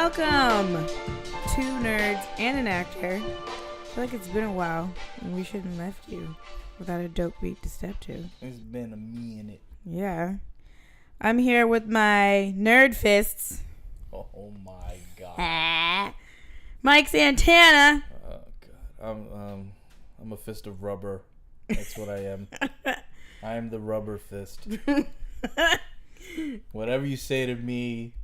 Welcome, 2Nerds and an actor. I feel like it's been a while, and we shouldn't have left you without a dope beat to step to. It's been a minute. Yeah. I'm here with my nerd fists. Oh my god. Mike Santana. Oh god. I'm a fist of rubber. That's what I am. I am the rubber fist. Whatever you say to me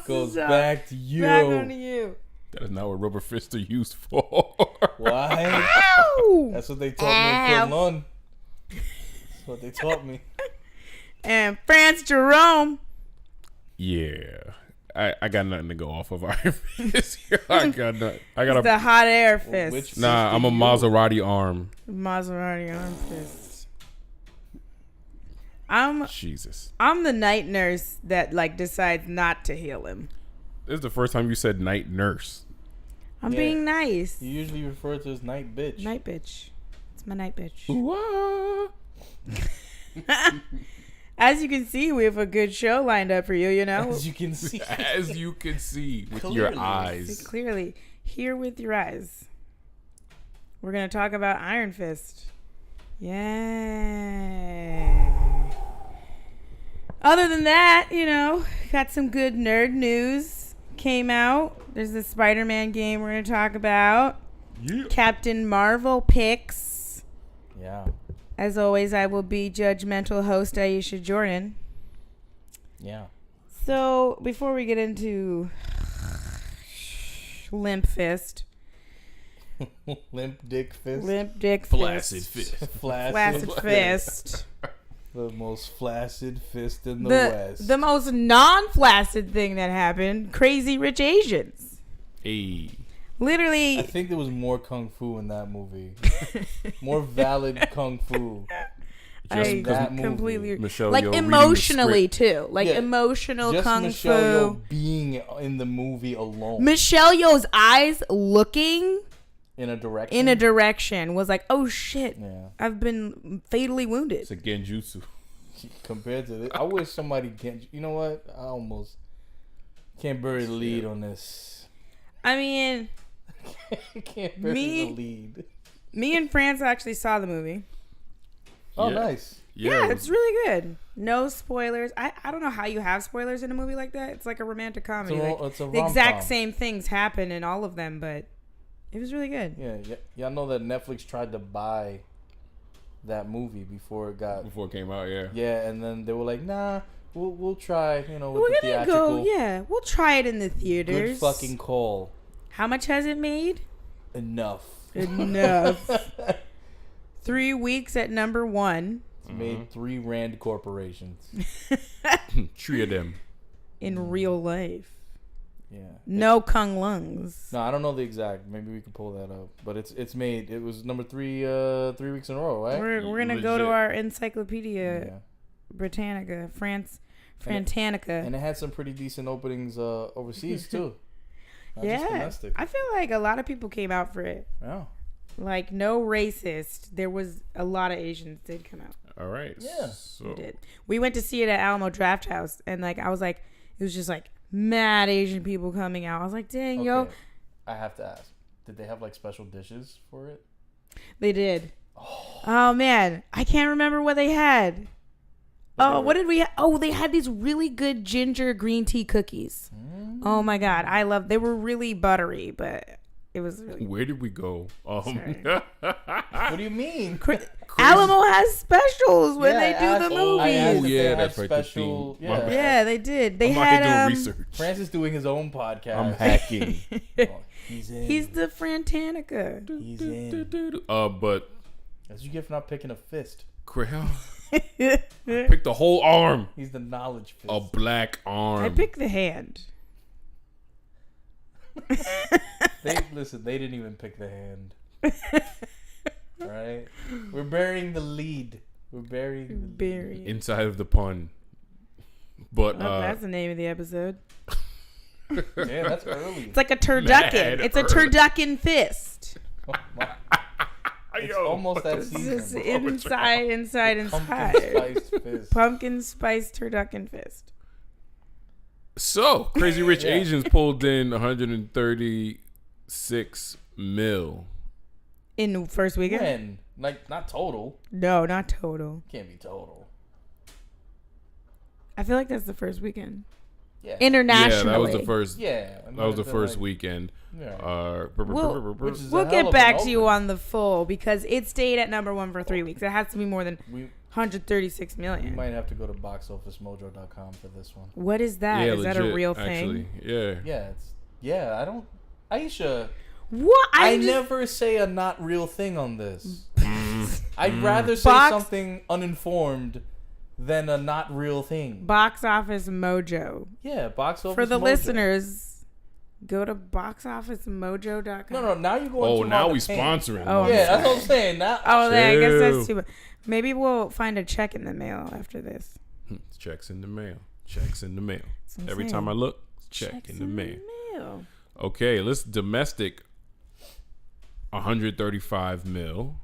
goes back to you. Back onto you. That is not what rubber fists are used for. Why? Ow! That's what they taught me in Kunlun. That's what they taught me. And France Jerome. Yeah. I got nothing to go off of Iron Fist. I got nothing. I got the hot air fist. Which Nah, I'm a Maserati arm. Maserati arm fist. Jesus. I'm the night nurse that decides not to heal him. This is the first time you said night nurse. I'm being nice. You usually refer to as night bitch. Night bitch. It's my night bitch. Ooh, As you can see, we have a good show lined up for you, you know? As you can see. As you can see with Clearly. your eyes. See clearly. Hear with your eyes. We're going to talk about Iron Fist. Yay. Other than that, got some good nerd news. Came out. There's the Spider-Man game we're going to talk about. Yeah. Captain Marvel picks. Yeah. As always, I will be judgmental host Aisha Jordan. Yeah. So, before we get into Limp Fist. Limp dick fist. Limp dick Flaccid fist. fist. Flaccid fist. The most flaccid fist in the West. The most non-flaccid thing that happened, Crazy Rich Asians. Hey. Literally. I think there was more kung fu in that movie. More valid kung fu. I that movie. completely Michelle like Yeoh emotionally reading the too, like Yeah, emotional just kung Michelle fu. Yeoh being in the movie alone. Michelle Yeoh's eyes looking in a direction was like, oh shit, Yeah. I've been fatally wounded. It's a genjutsu. Compared to this, I wish somebody can't. You know what? I almost can't bury the lead on this. I mean, Can't bury the lead. me and France actually saw the movie. Oh, Yeah. nice. Yeah, it's really good. No spoilers. I don't know how you have spoilers in a movie like that. It's like a romantic comedy. It's a the exact rom-com. same things happen in all of them, but it was really good. Yeah, y'all know that Netflix tried to buy that movie before it came out, yeah. Yeah, and then they were like, nah, we'll try, with We're the gonna theatrical. go, we'll try it in the theaters. Good fucking call. How much has it made? Enough. 3 weeks at number 1. It's made 3 Rand corporations. 3 of them. In real life. Yeah. No Kung Lungs. No, I don't know the exact. Maybe we can pull that up. But it's made. It was number 3 3 weeks in a row, right? We're gonna go to Legit. our Encyclopedia Britannica, Frantanica. And it had some pretty decent openings overseas too. Not just yeah, domestic. I feel like a lot of people came out for it. Yeah. Like no racist. There was a lot of Asians did come out. All right. Yeah. So, We did. We went to see it at Alamo Draft House, and I was like, it was just like mad Asian people coming out. I was like, dang, yo. I have to ask. Did they have special dishes for it? They did. Oh man, I can't remember what they had. Oh, what did we? They had these really good ginger green tea cookies. Oh my god, they were really buttery, but it was really where did we go? What do you mean? Alamo has specials when they do the asked movies. if they had that's right. special, The theme. Yeah, they did. They I'm had not doing research. Francis doing his own podcast. I'm hacking. He's in. He's the Frantanica. He's in. But That's what you get for not picking a fist. I picked the whole arm. He's the knowledge fist. A black arm. I picked the hand. They didn't even pick the hand. Right? We're burying the lead. We're burying the lead. Inside of the pun. But that's the name of the episode. Yeah, that's early. It's like a turducken. It's a turducken fist. Oh, my. It's almost that It's season. inside. Pumpkin spiced fist. Pumpkin spice turducken fist. So, Crazy Rich Asians pulled in 136 mil. In the first weekend? When? Like, not total. No, not total. Can't be total. I feel like that's the first weekend. Yeah. Internationally. Yeah, that was the first. Yeah. That was the first weekend. Yeah. We'll get back to you on the full because it stayed at number 1 for 3 weeks. It has to be more than 136 million. You might have to go to boxofficemojo.com for this one. What is that? Yeah, is that a real thing? Actually, Yeah, Aisha, What? I never say a not real thing on this. I'd rather say something uninformed than a not real thing. Box Office Mojo. Yeah, Box Office For the Mojo. Listeners, go to boxofficemojo.com. No, now you're going Oh, now we sponsoring. Oh, yeah, that's what I'm saying. Now, I guess that's too much. Maybe we'll find a check in the mail after this. Checks in the mail. Checks in the mail. Every saying. time I look, check in the mail. Okay, let's domestic 135 mil.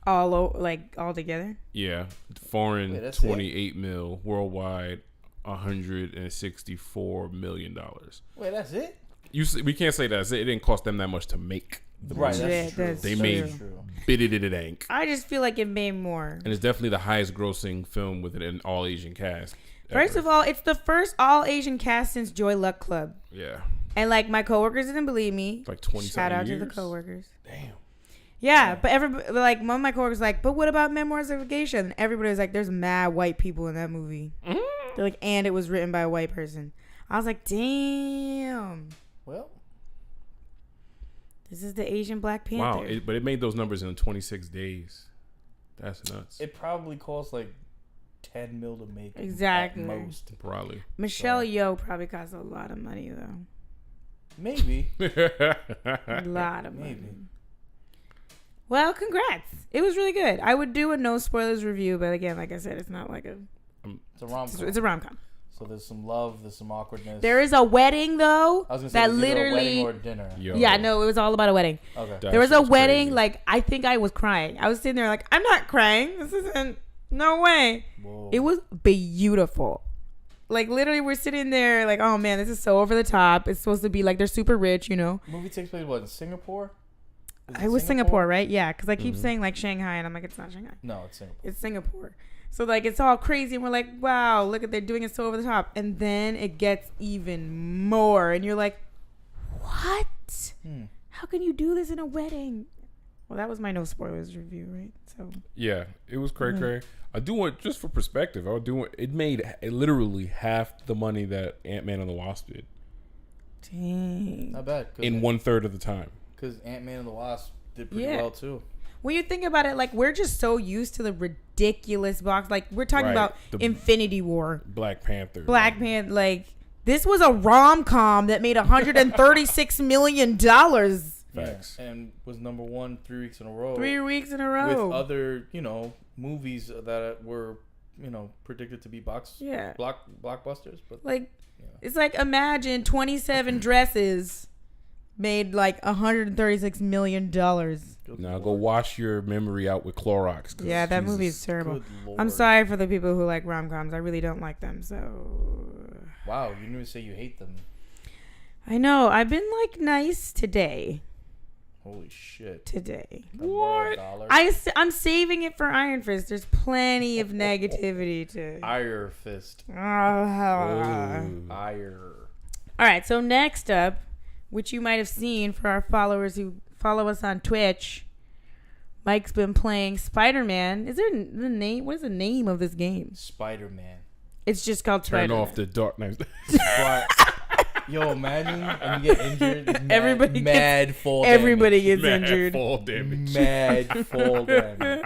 All together? Yeah. Foreign Wait, 28 mil. Worldwide $164 million. Wait, that's it? We can't say that's it. It didn't cost them that much to make the Right, movie. that's true. They made biddy-diddy-dank. I just feel like it made more. And it's definitely the highest grossing film with an all Asian cast. First of all, it's the first all Asian cast since Joy Luck Club. Yeah. And like my coworkers didn't believe me. Like 20 Shout out years? to the coworkers. Damn. Yeah, but everybody, like one of my coworkers, was like, but what about Memoirs of a Geisha? And everybody was like, there's mad white people in that movie. They're like, and it was written by a white person. I was like, damn. Well, this is the Asian Black Panther. Wow, but it made those numbers in 26 days. That's nuts. it probably cost like 10 mil to make. Exactly. At most. Probably. Michelle Yeoh probably cost a lot of money though. Maybe. A lot of money. Well, congrats. It was really good. I would do a no spoilers review, but again, like I said, it's not like It's a rom-com. it's a rom-com. So there's some love, there's some awkwardness. There is a wedding though. I was gonna say, that was either a wedding literally or a dinner. Yo. Yeah, no, it was all about a wedding. Okay. That There was a shit's wedding, crazy. like I think I was crying. I was sitting there like, I'm not crying. This isn't no way. Whoa. It was beautiful. Like literally we're sitting there like, oh man, this is so over the top. It's supposed to be like they're super rich, you know. Movie takes place what, in Singapore? It was Singapore, right? Yeah, because I keep saying like Shanghai, and I'm like, it's not Shanghai. No, it's Singapore. It's Singapore. So like it's all crazy, and we're like, wow, look at they're doing it so over the top, and then it gets even more, and you're like, what? How can you do this in a wedding? Well, that was my no spoilers review, right? So Yeah, it was cray. I do want, just for perspective, it made literally half the money that Ant-Man and the Wasp did. dang. Not bad. In 1/3 of the time. Because Ant-Man and the Wasp did pretty Yeah. well too. When you think about it, like we're just so used to the ridiculous box. Like we're talking Right. about Infinity War, Black Panther. Black Panther. Like this was a rom-com that made $136 million. Facts. Yeah, and was number 1 3 weeks in a row. 3 weeks in a row. With other, movies that were, predicted to be blockbusters. But Like, it's like imagine 27 dresses made like $136 million. Now go wash your memory out with Clorox. Yeah, that movie is terrible. Good Lord. I'm sorry for the people who like rom-coms. I really don't like them. So Wow, you didn't even say you hate them. I know. I've been like nice today. Holy shit. Today. What? I'm saving it for Iron Fist. There's plenty of negativity to. Ire fist. All Ire. right. So next up, which you might have seen for our followers who follow us on Twitch, Mike's been playing Spider-Man. Is there the name? What is the name of this game? Spider-Man. It's just called Turn Spider-Man. off the dark night. But, yo, imagine when you get injured. Mad fall Everybody damage. gets injured. Fall damage. Mad fall damage.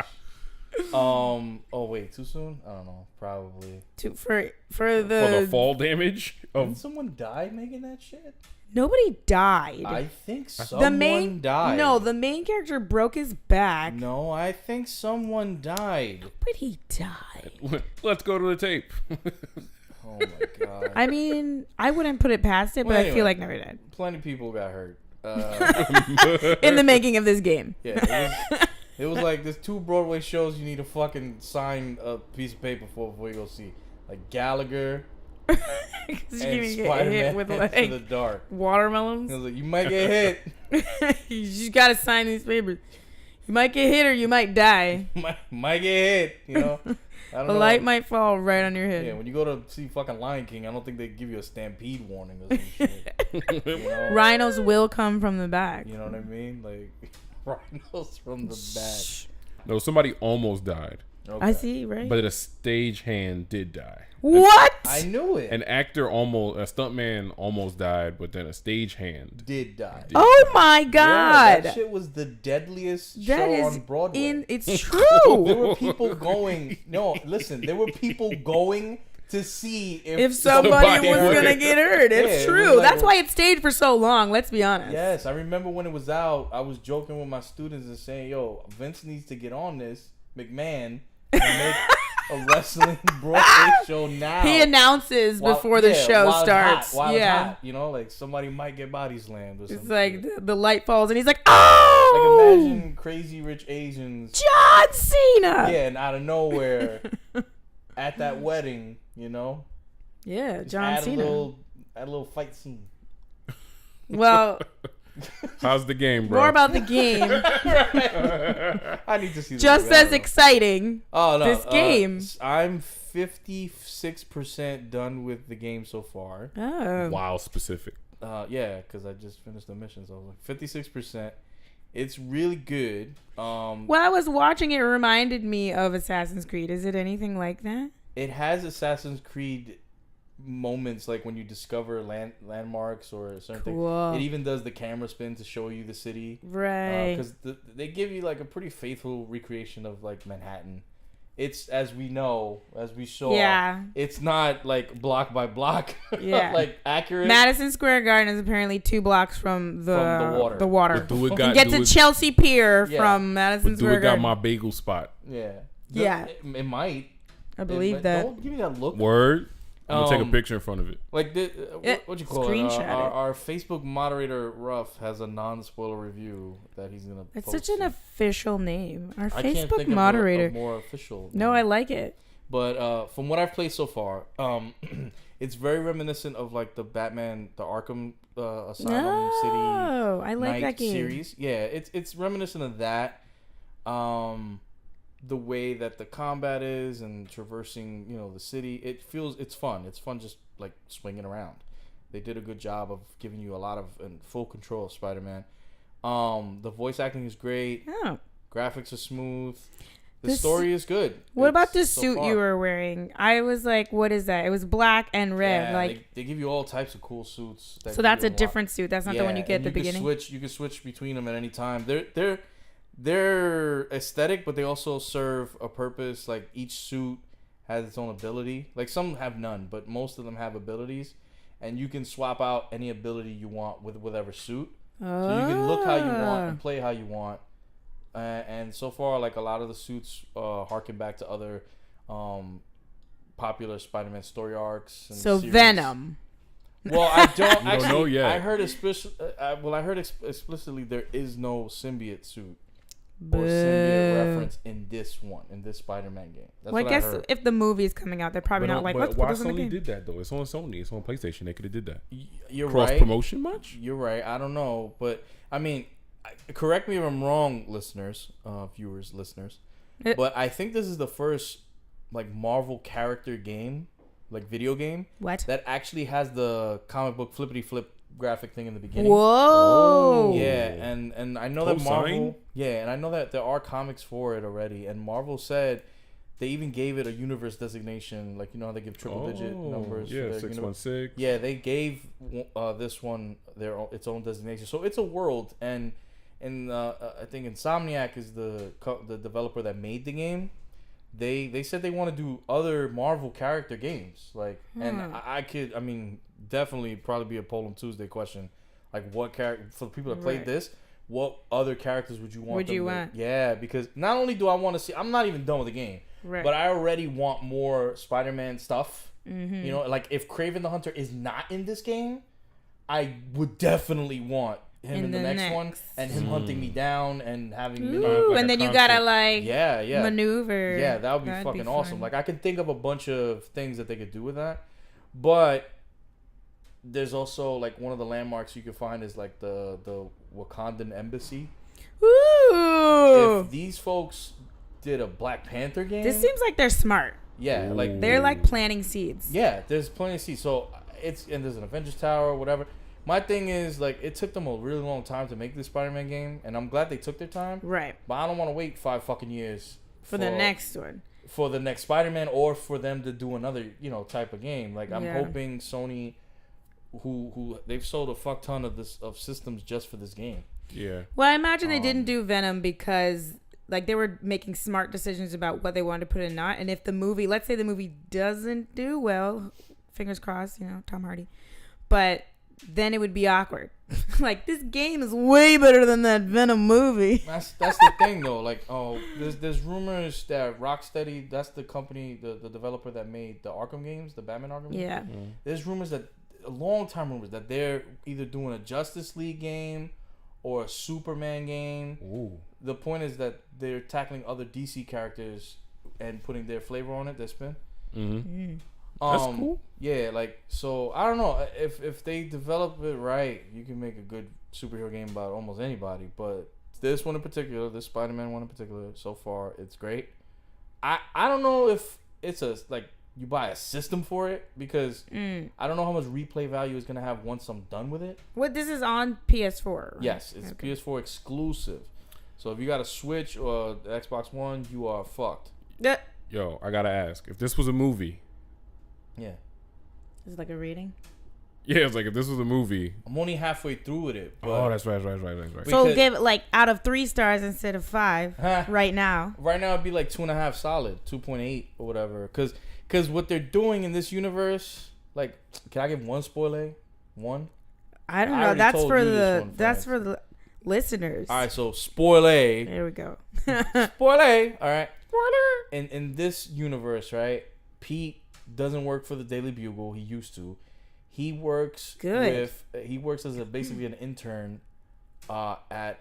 Oh wait, too soon? I don't know. Probably. For For the fall damage Didn't of someone die making that shit? Nobody died. I think someone died. No, the main character broke his back. No, I think someone died. But he died. Let's go to the tape. Oh my god. I mean, I wouldn't put it past it, but Well, I anyway. feel like never died. Plenty of people got hurt. In the making of this game. Yeah, it was like there's 2 Broadway shows you need to fucking sign a piece of paper for before you go see. Like Gallagher 'Cause and you can get Spider-Man hit with heads to the like dark. watermelons. He was like, you might get hit. You just gotta sign these papers. You might get hit or you might die. might get hit, you know. I don't A know. light might fall right on your head. Yeah, when you go to see fucking Lion King, I don't think they give you a stampede warning or some shit. You know? Rhinos will come from the back. You know what I mean? Like rhinos from the back. No, somebody almost died, Okay. I see, right? but a stagehand did die. What? I knew it. An actor almost, a stuntman almost died, but then a stagehand Did die. Oh my Yeah, God. that shit was the deadliest That show is on Broadway. it's There true. were people going. No, listen. There were people going to see If somebody was would. gonna get hurt, Yeah, it's it was true. like- That's why it stayed for so long. Let's be honest. Yes, I remember when it was out. I was joking with my students and saying, "Yo, Vince needs to get on this, McMahon, and make a wrestling Broadway show now." He announces before the show while it's starts. hot, while it's Yeah. hot, you know, like somebody might get body slammed or something. It's like the light falls and he's like, "Oh!" like imagine Crazy Rich Asians. John Cena. Yeah, and out of nowhere, at that wedding, you know, Yeah, just John add Cena. a little fight scene. Well, How's the game, bro? more about the game. I need to see. Just this. as exciting. Oh no, this game. I'm 56% done with the game so far. Oh. Wow, specific. Yeah, because I just finished the mission, so I was like 56%. It's really good. While I was watching it, reminded me of Assassin's Creed. Is it anything like that? It has Assassin's Creed moments, like when you discover landmarks or a certain Cool. thing. It even does the camera spin to show you the city. Right. Because they give you like a pretty faithful recreation of like Manhattan. It's, as we know, as we saw, Yeah. it's not like block by block, Yeah. like accurate. Madison Square Garden is apparently 2 blocks from the water. The water. But do You it can got, get do to it, Chelsea Pier Yeah. from Madison but do Square it got Garden. my bagel spot. Yeah. Yeah. It might. I believe that. Don't give me that look. Word. I'm gonna take a Um, picture in front of it. Like Yeah, what you call it? screenshot it. Our Facebook moderator Ruff has a non-spoiler review that he's gonna. It's post such an it. official name. Our I can't Facebook think of moderator. a more official. No, name. I like it. But from what I've played so far, it's very reminiscent of like the Batman, the Arkham Asylum City No, I like Night that game. series. Yeah, it's reminiscent of that. The way that the combat is and traversing, you know, the city, it's fun. It's fun just like swinging around. They did a good job of giving you a lot of and full control of Spider-Man. The voice acting is great. Oh. Graphics are smooth. The This- story is good. What about It's the so suit far. you were wearing? I was like, what is that? It was black and red. Yeah, like, they give you all types of cool suits. so that's a different suit. That's not the one you get at the beginning. You can switch between them at any time. They're aesthetic, but they also serve a purpose. Like each suit has its own ability. Like some have none, but most of them have abilities, and you can swap out any ability you want with whatever suit. So you can look how you want and play how you want. And so far, like a lot of the suits harken back to other popular Spider-Man story arcs. And So series. Venom. Well, I don't You actually. don't know yet. I heard explicitly there is no symbiote suit or Boo. symbiote reference in this Spider-Man game. That's Well, I what guess I heard. if the movie is coming out, they're probably not like, let's put why this in the Sony game. did that though? It's on Sony. It's on PlayStation. They could have did that. You're Cross right. promotion much? You're right. I don't know, but I mean, correct me if I'm wrong, listeners, viewers, listeners. But I think this is the first like Marvel character game, like video game, What? that actually has the comic book flippity flip graphic thing in the beginning. Whoa. Yeah, and I know that Co-sign? Marvel. Yeah, and I know that there are comics for it already, and Marvel said they even gave it a universe designation, like you know how they give triple digit numbers. Yeah, for their 616. Yeah, they gave this one its own designation, so it's a world, and I think Insomniac is the developer that made the game. They said they want to do other Marvel character games, like, and I mean, definitely probably be a Poll 'em Tuesday question, like what character for the people that played Right. this, what other characters would you want? Would them you to- want? Yeah, because not only do I want to see, I'm not even done with the game, Right. but I already want more Spider-Man stuff. Mm-hmm. You know, like if Kraven the Hunter is not in this game, I would definitely want him in the next one and him hunting me down and having me. Ooh, like and a then you conflict. gotta like Yeah. maneuver. Yeah, that would be That'd fucking fun. awesome. Like I can think of a bunch of things that they could do with that, But there's also like one of the landmarks you can find is like the Wakandan embassy. Ooh. If these folks did a Black Panther game, This seems like they're smart. yeah, like They're like planting seeds. yeah, there's plenty of seats. So there's an Avengers Tower or whatever. My thing is like it took them a really long time to make this Spider-Man game, and I'm glad they took their time. Right. But I don't want to wait 5 fucking years For the next one. for the next Spider-Man, or for them to do another type of game. Like I'm Yeah. hoping Sony, who they've sold a fuck ton of systems just for this game. Yeah. Well, I imagine they didn't do Venom because like they were making smart decisions about what they wanted to put in not. And if the movie, let's say the movie doesn't do well, fingers crossed, Tom Hardy, but then it would be awkward. Like this game is way better than that Venom movie. That's the thing though. Like there's rumors that Rocksteady, that's the company, the developer that made the Arkham games, the Batman Arkham games. Yeah. There's rumors that long time rumors that they're either doing a Justice League game or a Superman game. Ooh. The point is that they're tackling other DC characters and putting their flavor on it, their spin. Mm-hmm. That's cool. Yeah, like so I don't know if they develop it right, you can make a good superhero game about almost anybody. But this one in particular, this Spider-Man one in particular, so far it's great. I don't know if it's you buy a system for it because I don't know how much replay value it's gonna have once I'm done with it. What, this is on PS4, right? Yes, it's Okay. PS4 exclusive. So if you got a Switch or the Xbox One, you are fucked. Yeah. Yo, I gotta ask, if this was a movie. Yeah. Is it like a rating? Yeah, it's like if this was a movie. I'm only halfway through with it. But Oh, that's right. So Because- give it like out of 3 stars instead of 5 right now. Right now it'd be like 2.5 solid, 2.8 or whatever. Cause what they're doing in this universe, like, can I give one spoiler? One? I don't I know. already That's told for you this the one, that's Frank. for the listeners. All right, so spoiler. There we go. Spoiler. All right. In this universe, right? Pete doesn't work for the Daily Bugle. He used to. He works He works as basically an intern at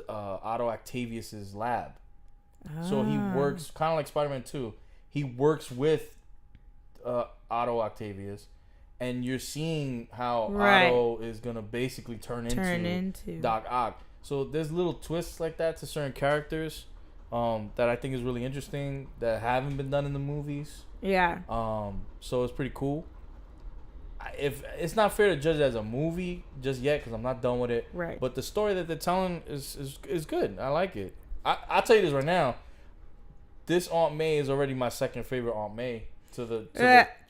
Otto Octavius's lab. So he works kind of like Spider-Man 2. He works with Otto Octavius, and you're seeing how Otto is gonna basically turn into Doc Ock. So there's little twists like that to certain characters that I think is really interesting that haven't been done in the movies. Yeah. So it's pretty cool. If it's not fair to judge it as a movie just yet because I'm not done with it. Right. But the story that they're telling is good. I like it. I'll tell you this right now. This Aunt May is already my second favorite Aunt May to the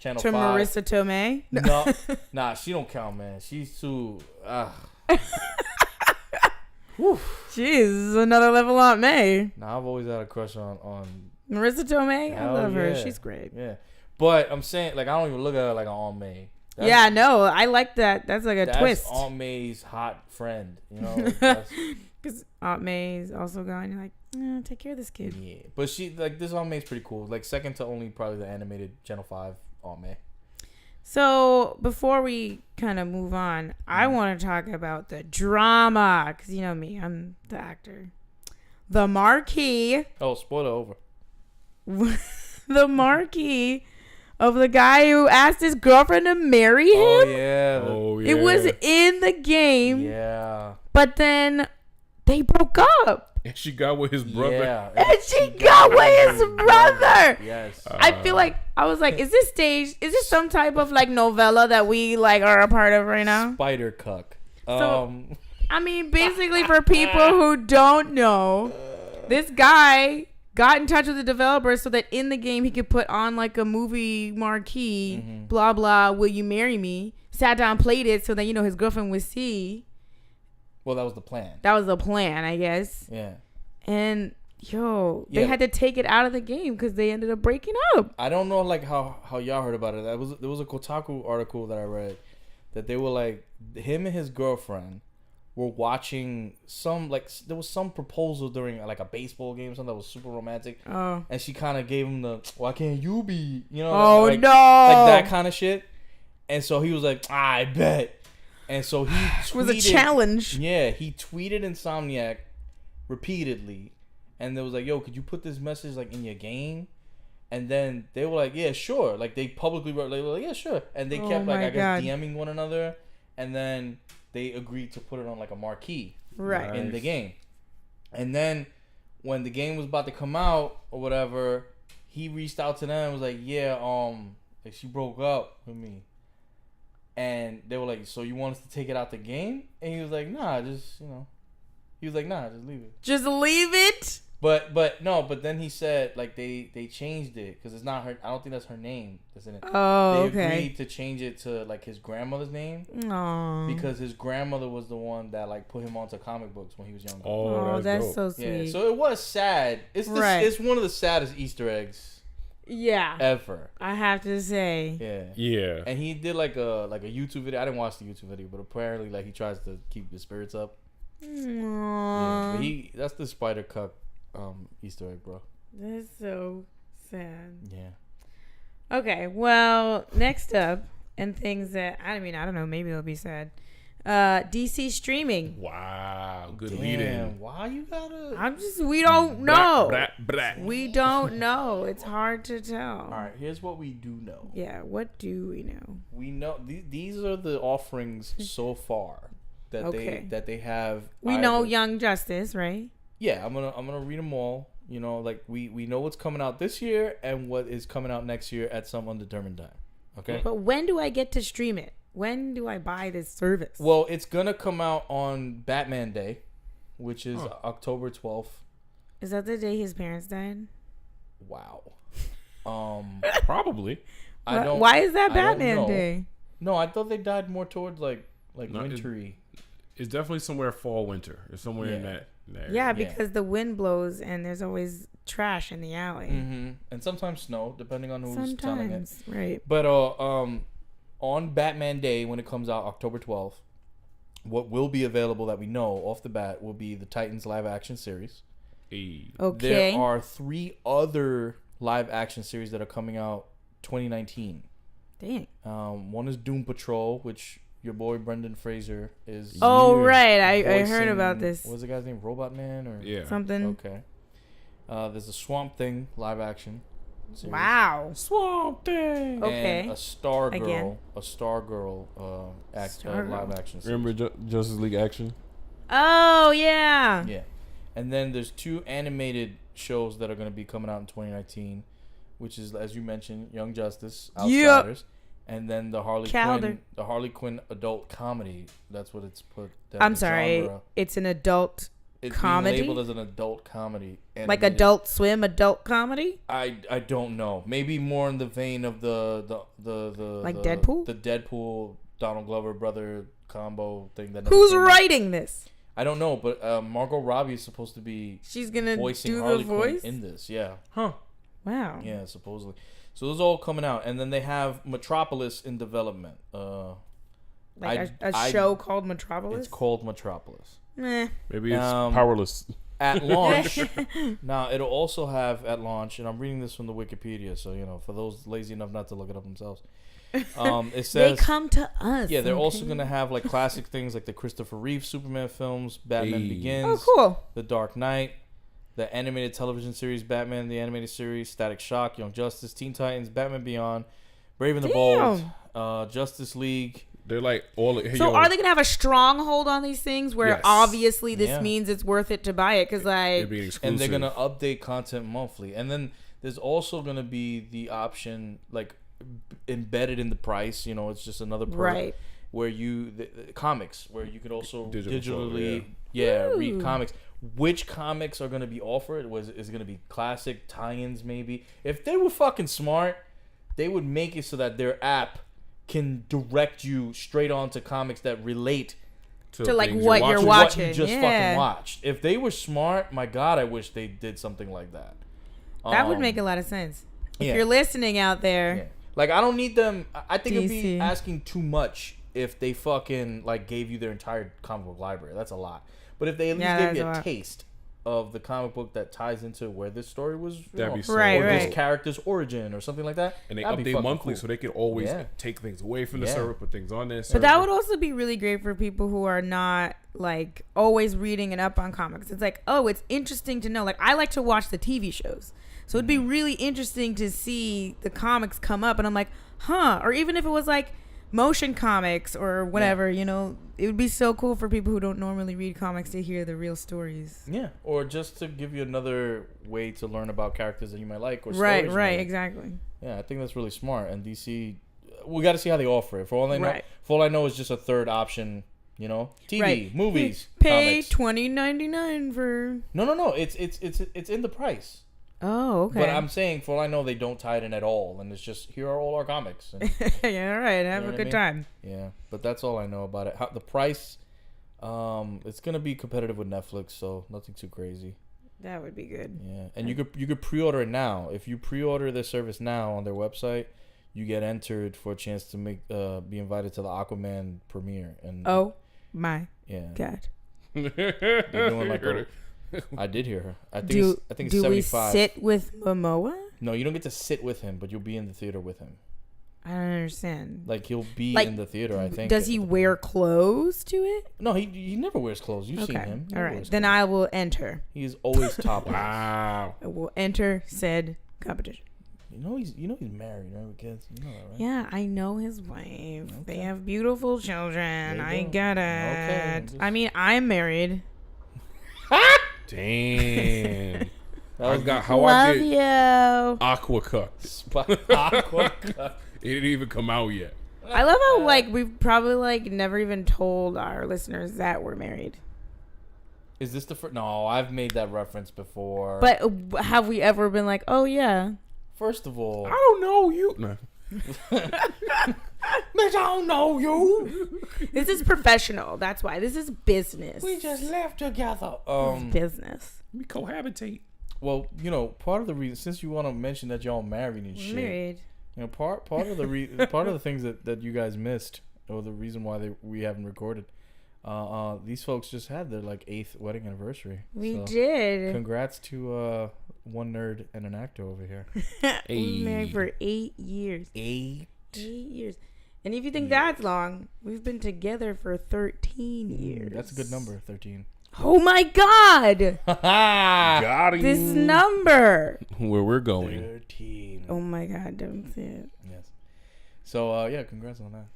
Channel 5. Marissa Tomei. No, nah, she don't count, man. She's too. She's another level Aunt May. Nah, I've always had a crush on Marissa Tomei. I Hell love her. yeah. She's great. Yeah. But I'm saying, like, I don't even look at her like an Aunt May. Yeah, no, I like that. That's like a That's twist. Aunt May's hot friend, Because Aunt May's also gone. You're like, take care of this kid. Yeah, but she this Aunt May's pretty cool. Like second to only probably the animated Channel 5 Aunt May. So before we kind of move on, I want to talk about the drama because you know me, I'm the actor. The marquee, Oh, spoiler over. the marquee of the guy who asked his girlfriend to marry him. Oh yeah. Oh yeah. It was in the game, Yeah. but then they broke up. And she got with his brother. Yeah. And she got with his brother. Yes. I feel like I was like, is this staged? Is this some type of like novella that we like are a part of right now? Spider cuck. So, I mean, basically for people who don't know, this guy got in touch with the developer so that in the game he could put on like a movie marquee, blah blah, will you marry me? Sat down, played it so that his girlfriend would see. Well, that was the plan. That was the plan, I guess. Yeah. And they had to take it out of the game because they ended up breaking up. I don't know like how y'all heard about it. There was a Kotaku article that I read that they were like him and his girlfriend were watching there was some proposal during like a baseball game, something that was super romantic. Oh. And she kind of gave him the why can't you be Oh like, no, like that kind of shit. And so he was like, I bet. And so he tweeted, it was a challenge. Yeah, he tweeted Insomniac repeatedly, and there was like, "Yo, could you put this message like in your game?" And then they were like, yeah, sure. Like, they publicly wrote, they were like, yeah, sure. And they kept, like, I guess, DMing one another. And then they agreed to put it on, like, a marquee in the game. And then when the game was about to come out or whatever, he reached out to them and was like, yeah, like, she broke up with me. And they were like, so you want us to take it out the game? And he was like, nah, just, he was like, nah, just leave it. Just leave it? But then he said, like, they changed it because it's not her. I don't think that's her name that's in it. Oh, they agreed to change it to, like, his grandmother's name. Aww. Because his grandmother was the one that, like, put him onto comic books when he was younger. Oh, that's so sweet. Yeah, so it was sad. It's one of the saddest Easter eggs. Yeah. Ever. I have to say. Yeah. Yeah. And he did like a YouTube video. I didn't watch the YouTube video, but apparently, like, he tries to keep his spirits up. Aww. Yeah, but that's the Spider Cup Easter egg, bro. That's so sad. Yeah. Okay, well, next up, and things that I don't know, maybe it'll be sad. DC streaming. Wow, good Damn, lead in. why you gotta? We don't know. Blah. We don't know. It's hard to tell. All right, here's what we do know. Yeah, what do we know? We know these are the offerings so far that they have. We know Young Justice, right? Yeah, I'm gonna read them all. Like we know what's coming out this year and what is coming out next year at some undetermined time. Okay. But when do I get to stream it? When do I buy this service? Well, it's gonna come out on Batman Day, which is October 12th. Is that the day his parents died? Wow. Probably. Why is that Batman Day? No, I thought they died more towards like wintry. It's definitely somewhere fall winter. It's somewhere in that area. Yeah, because the wind blows and there's always trash in the alley. Mm-hmm. And sometimes snow, depending on who's telling it. Right. But on Batman Day, when it comes out October 12th, what will be available that we know off the bat will be the Titans live action series. Hey. Okay. There are 3 other live action series that are coming out 2019. Dang. One is Doom Patrol, which your boy Brendan Fraser is. Oh, right. I heard about this. What was the guy's name? Robot Man or something? Okay. There's a Swamp Thing live action series. Wow. Swamp Thing. Okay. And a Stargirl live action series. Remember Justice League Action? Oh, yeah. Yeah. And then there's 2 animated shows that are going to be coming out in 2019, which is, as you mentioned, Young Justice, Outsiders, and then the Harley Quinn adult comedy. That's what it's put. I'm sorry. Genre. It's an adult comedy? It's labeled as an adult comedy. Like Adult Swim adult comedy? I don't know. Maybe more in the vein of the Deadpool? The Deadpool Donald Glover brother combo thing. Who's writing this? I don't know, but Margot Robbie is supposed to be voicing Harley Quinn in this. Yeah. Huh. Wow. Yeah, supposedly. So those are all coming out, and then they have Metropolis in development. A show called Metropolis? It's called Metropolis. Meh. Maybe it's Powerless. At launch. Now, it'll also have at launch, and I'm reading this from the Wikipedia, so, for those lazy enough not to look it up themselves. It says they come to us. Yeah, they're also going to have, like, classic things like the Christopher Reeve Superman films, Batman Begins. Oh, cool. The Dark Knight. The animated television series Batman, the animated series, Static Shock, Young Justice, Teen Titans, Batman Beyond, Brave and the Bold, Justice League. They're like all. So are they gonna have a stronghold on these things where obviously this means it's worth it to buy it because and they're gonna update content monthly, and then there's also gonna be the option like embedded in the price. It's just another perk where the comics where you could also digitally read comics. Which comics are going to be offered? Is it going to be classic tie-ins maybe? If they were fucking smart, they would make it so that their app can direct you straight on to comics that relate to like what you're watching. What you just fucking watched. If they were smart, my God, I wish they did something like that. That would make a lot of sense. If you're listening out there. Yeah. Like, I don't need them. I think it'd be asking too much if they fucking like gave you their entire comic book library. That's a lot. But if they at least gave you a taste of the comic book that ties into where this story was, this character's origin or something like that, and they update monthly, so they can always take things away from the server, put things on this. But that would also be really great for people who are not like always reading and up on comics. It's like, oh, it's interesting to know. Like, I like to watch the TV shows. So it'd be really interesting to see the comics come up. And I'm like, huh. Or even if it was like motion comics or whatever, you know, it would be so cool for people who don't normally read comics to hear the real stories. Yeah. Or just to give you another way to learn about characters that you might like. Or Right, stories right, like. exactly. Yeah, I think that's really smart. And DC, we got to see how they offer it. For all I know is just a third option. You know, TV, movies, pay comics. $20.99 for. No. It's in the price. Oh, okay. But I'm saying, for all I know, they don't tie it in at all, and it's just here are all our comics. And, Yeah, all right. Have a good time. Yeah, but that's all I know about it. The price, it's gonna be competitive with Netflix, so nothing too crazy. That would be good. Yeah, and you could pre-order it now. If you pre-order their service now on their website, you get entered for a chance to be invited to the Aquaman premiere. And oh my God! They're doing like I did hear her. I think it's do 75. we sit with Momoa? No, you don't get to sit with him, but you'll be in the theater with him. I don't understand. Like, he'll be in the theater, I think. Does he wear clothes to it? No, he never wears clothes. You've seen him. All right, then I will enter. He is always topless. Wow. I will enter said competition. You know he's married, right, with kids. You know that, right? Yeah, I know his wife. Okay. They have beautiful children. I get it. Okay, I mean, I'm married. Damn. I got Love I get you. aqua cucked. It didn't even come out yet. I love how like we've probably like never even told our listeners that we're married. Is this the first? No, I've made that reference before. But have we ever been like, oh yeah? First of all, I don't know you. No. bitch, I don't know you. This is professional. That's why. This is business. We just left together. Business. We cohabitate. Well, you know, part of the reason, since you want to mention that y'all married and shit, Married. you know, part of the part of the things that you guys missed, or the reason why we haven't recorded, these folks just had their like 8th wedding anniversary. We did. Congrats to one nerd and an actor over here. We married for 8 years. 8 years. And if you think that's long, we've been together for 13 years. That's a good number, 13. Oh my God! Got him. This number. Where we're going. 13. Oh my God! Don't say it. Yes. So yeah, congrats on that.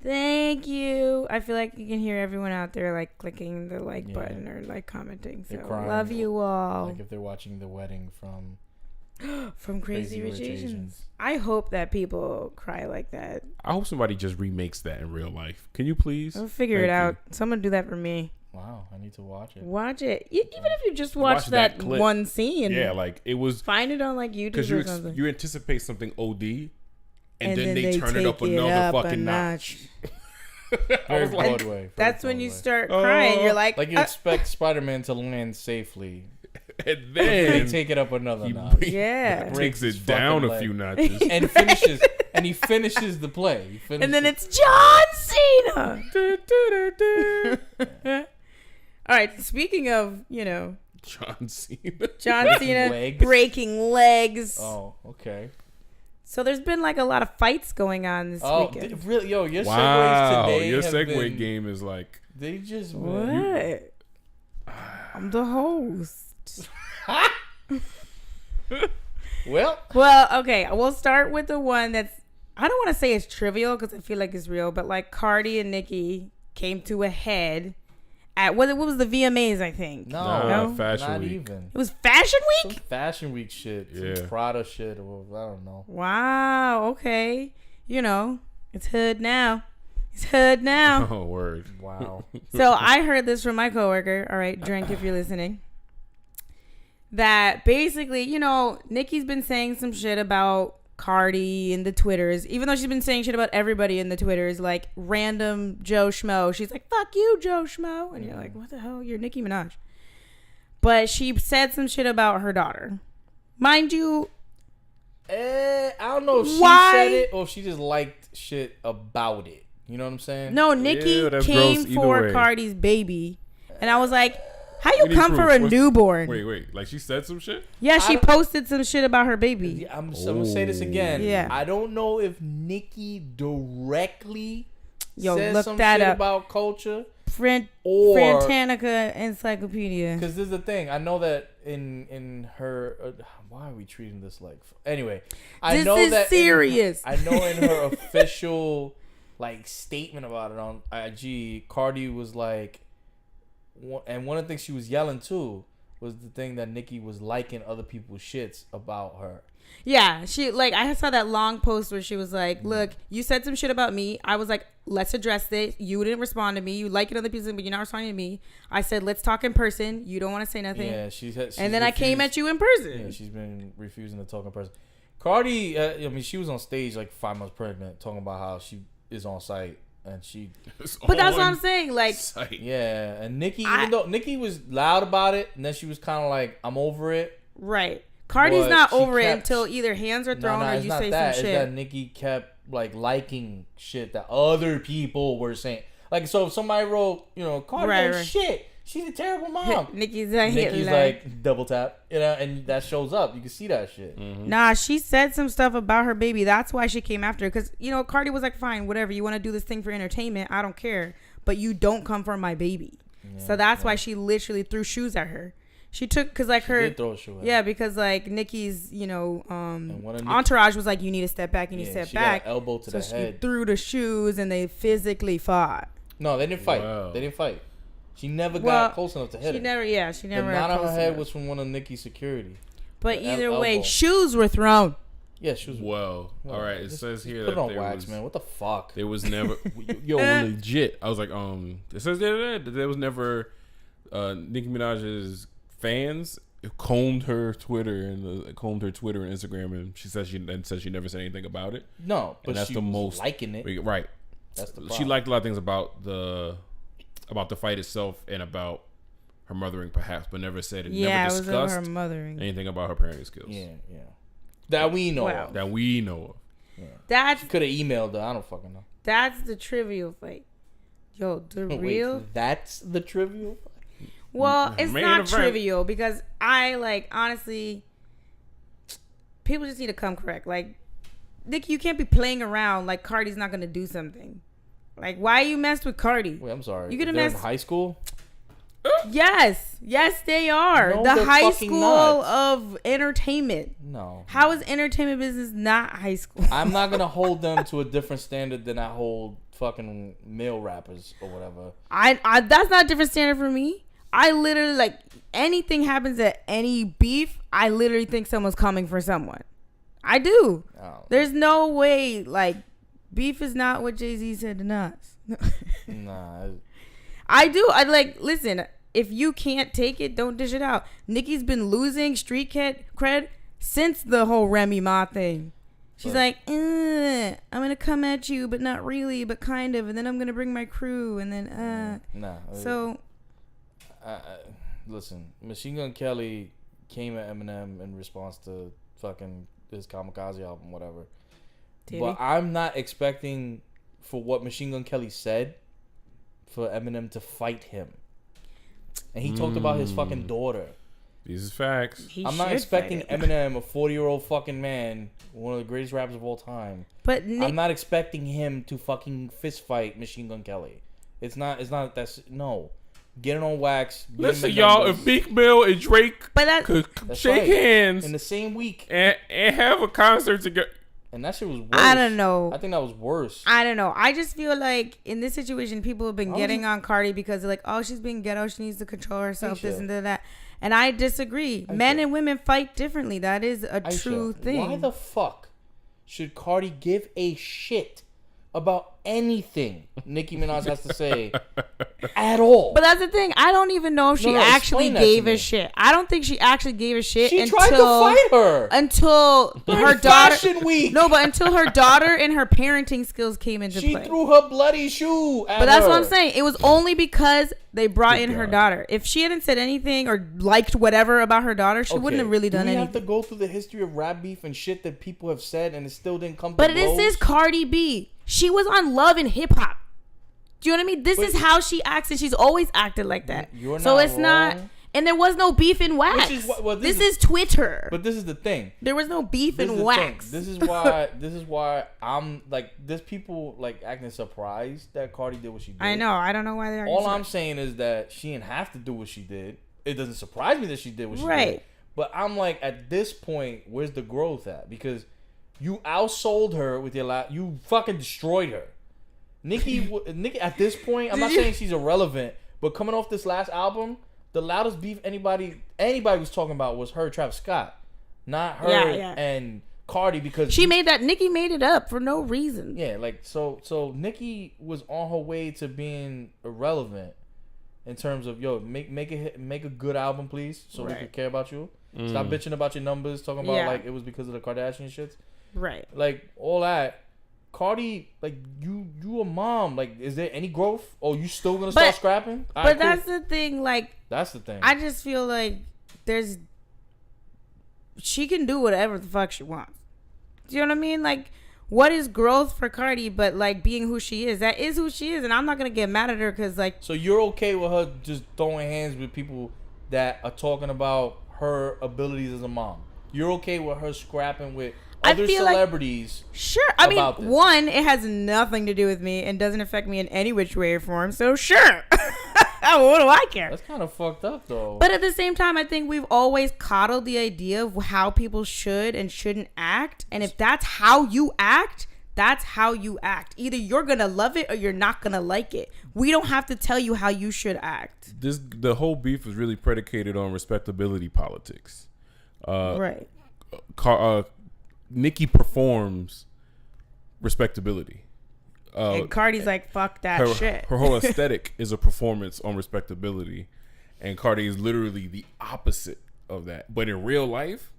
Thank you. I feel like you can hear everyone out there like clicking the like button or like commenting. So love you all. Like if they're watching the wedding from Crazy Rich Asians. I hope that people cry like that. I hope somebody just remakes that in real life. Can you please? I'll figure it out. Someone do that for me. Wow, I need to watch it. Watch it. Even if you just watch that one scene. Yeah, like it was. Find it on like YouTube or something. You anticipate something OD, and then they turn it up another fucking notch. Very Broadway. That's when you start crying. You're like you expect Spider-Man to land safely. And then they take it up another notch. Yeah. Takes it down a few notches. And he finishes the play. And then it's John Cena. All right, speaking of, John Cena breaking legs. Oh, okay. So there's been like a lot of fights going on this weekend. Really? Yo, your segues today your segue game is like... They just... What? I'm the host. Well, okay. We'll start with the one that's... I don't want to say it's trivial because I feel like it's real, but like Cardi and Nicki came to a head at... What was the VMAs, I think? No, Fashion Week. Even. It was Fashion Week? Some Fashion Week shit. Yeah. Some Prada shit. Or I don't know. Wow. Okay. It's hood now. It's hood now. Oh, word. Wow. So I heard this from my coworker. All right, drink if you're listening. That basically, Nicki's been saying some shit about Cardi in the Twitters, even though she's been saying shit about everybody in the Twitters, like random Joe Schmo. She's like, fuck you, Joe Schmo. And you're like, what the hell? You're Nicki Minaj. But she said some shit about her daughter. Mind you, I don't know if she said it or if she just liked shit about it. You know what I'm saying? No, Nicki came for Cardi's baby. And I was like, how you come for a newborn? Wait. Like she said some shit? Yeah, she posted some shit about her baby. Yeah, I'm going to say this again. Yeah. I don't know if Nicki directly said look some that shit up about culture. Frantanica Encyclopedia. Because this is the thing. I know that in her... why are we treating this like... Anyway. This is serious. I know in her official like statement about it on IG, Cardi was like... And one of the things she was yelling too was the thing that Nicki was liking other people's shits about her. Yeah, she like I saw that long post where she was like, "Look, you said some shit about me. I was like, let's address this. You didn't respond to me. You like it other people, but you're not responding to me. I said, let's talk in person. You don't want to say nothing. Yeah, she's and then I came at you in person. Yeah, she's been refusing to talk in person. Cardi, I mean, she was on stage like 5 months pregnant, talking about how she is on site and she. But that's what I'm saying. Like, site. Yeah, and Nicki, even though Nicki was loud about it, and then she was kind of like, "I'm over it." Right. Cardi's not over it until either hands are thrown or you say some shit. It's that Nicki kept like liking shit that other people were saying. Like, so if somebody wrote, Cardi shit, she's a terrible mom. Nicki's like double tap, and that shows up. You can see that shit. Mm-hmm. Nah, she said some stuff about her baby. That's why she came after her. Because, Cardi was like, fine, whatever. You want to do this thing for entertainment. I don't care. But you don't come for my baby. Yeah, so that's why she literally threw shoes at her. She took, because like she did throw a shoe at her. Because like Nicki's, entourage was like, you need to step back, you need to step back. Got elbow to the head. She threw the shoes and they physically fought. No, they didn't fight. Wow. They didn't fight. She never got close enough to hit her. She never. The knot on her head was from one of Nicki's security. But either way, shoes were thrown. Yeah, shoes. Well, all right. It says here that put it on wax, man. What the fuck? There was never. Legit. I was like, it says there was never Nicki Minaj's fans combed her Twitter and Instagram, and she said she never said anything about it. No, but that's the most liking it. Right. That's the problem. She liked a lot of things about the fight itself and about her mothering, perhaps, but never said it. Never discussed her mothering. Anything about her parenting skills. Yeah. That we know of. Yeah. That's could have emailed her. I don't fucking know. That's the trivial fight. Yo, real. That's the trivial fight. Well, it's not trivial because honestly, people just need to come correct. Like, Nicki, you can't be playing around like Cardi's not going to do something. Like, why you messed with Cardi? Wait, I'm sorry. You gonna mess in high school? Yes, they are. No, the high school not. of entertainment. No. How is entertainment business not high school? I'm not going to hold them to a different standard than I hold fucking male rappers or whatever. I that's not a different standard for me. I literally, anything happens at any beef, I literally think someone's coming for someone. I do. Oh. There's no way, beef is not what Jay-Z said to Nas. Nah. I do. Listen, if you can't take it, don't dish it out. Nicki's been losing street cred since the whole Remy Ma thing. She's I'm going to come at you, but not really, but kind of. And then I'm going to bring my crew. And then, So... listen, Machine Gun Kelly came at Eminem in response to fucking his Kamikaze album, whatever. But I'm not expecting for what Machine Gun Kelly said for Eminem to fight him. And he talked about his fucking daughter. These is facts. I'm not expecting Eminem, a 40-year-old fucking man, one of the greatest rappers of all time. But I'm not expecting him to fucking fist fight Machine Gun Kelly. It's not. No. Get it on wax. Listen, y'all, if Meek Mill and Drake could shake hands in the same week and have a concert together. And that shit was worse. I don't know. I think that was worse. I don't know. I just feel like in this situation, people have been getting on Cardi because they're like, oh, she's being ghetto. She needs to control herself, this and that. And I disagree. Men and women fight differently. That is a true thing. Why the fuck should Cardi give a shit about anything Nicki Minaj has to say at all? But that's the thing. I don't even know if she actually gave a shit. I don't think she actually gave a shit. She tried to fight her until her daughter. Fashion Week. No, but until her daughter and her parenting skills came into play. She threw her bloody shoe at her. But that's what I'm saying. It was only because they brought in her daughter. If she hadn't said anything or liked whatever about her daughter, she wouldn't have really done anything. We have to go through the history of rap beef and shit that people have said, and it still didn't come to blows. But this is Cardi B. She was on Love and Hip Hop. Do you know what I mean? This is how she acts, and she's always acted like that. You're so not it's wrong. not. And there was no beef in wax. This is Twitter. But this is the thing. There was no beef in wax. This is why I'm like, there's people like acting surprised that Cardi did what she did. I know. I don't know why they're. All I'm saying is that she didn't have to do what she did. It doesn't surprise me that she did what she did. But I'm like, at this point, where's the growth at? Because you outsold her with your you fucking destroyed her. Nicki, at this point, I'm not saying she's irrelevant, but coming off this last album, the loudest beef anybody was talking about was her, Travis Scott, not her and Cardi, because Nicki made it up for no reason. Yeah, like so Nicki was on her way to being irrelevant in terms of make a good album, please, so we can care about you. Stop bitching about your numbers, talking about like it was because of the Kardashian shits. Right. Like all that. Cardi, like you a mom. Like, is there any growth? Oh, you still gonna start scrapping? But that's the thing. Like, that's the thing. I just feel like she can do whatever the fuck she wants. Do you know what I mean? Like, what is growth for Cardi? But like being who she is. That is who she is, and I'm not gonna get mad at her because like. So you're okay with her just throwing hands with people that are talking about her abilities as a mom? You're okay with her scrapping with other celebrities? Like, sure. I mean, one, it has nothing to do with me and doesn't affect me in any which way or form. So sure. What do I care? That's kind of fucked up, though. But at the same time, I think we've always coddled the idea of how people should and shouldn't act. And if that's how you act, that's how you act. Either you're going to love it or you're not going to like it. We don't have to tell you how you should act. The whole beef was really predicated on respectability politics. Right. Nicki performs respectability. And Cardi's like, fuck that shit. Her whole aesthetic is a performance on respectability. And Cardi is literally the opposite of that. But in real life,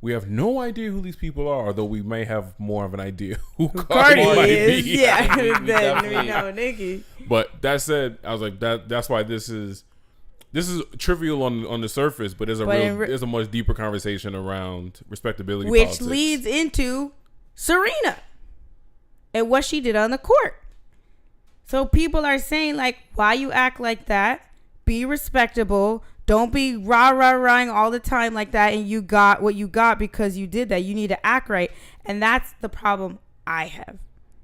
we have no idea who these people are, although we may have more of an idea who Cardi is. Yeah, then we know Nicki. But that said, I was like, that's why this is trivial on the surface, but there's a much deeper conversation around respectability, which politics. Leads into Serena and what she did on the court. So people are saying like, why you act like that? Be respectable. Don't be rah-rah-rahing all the time like that, and you got what you got because you did that. You need to act right. And that's the problem I have.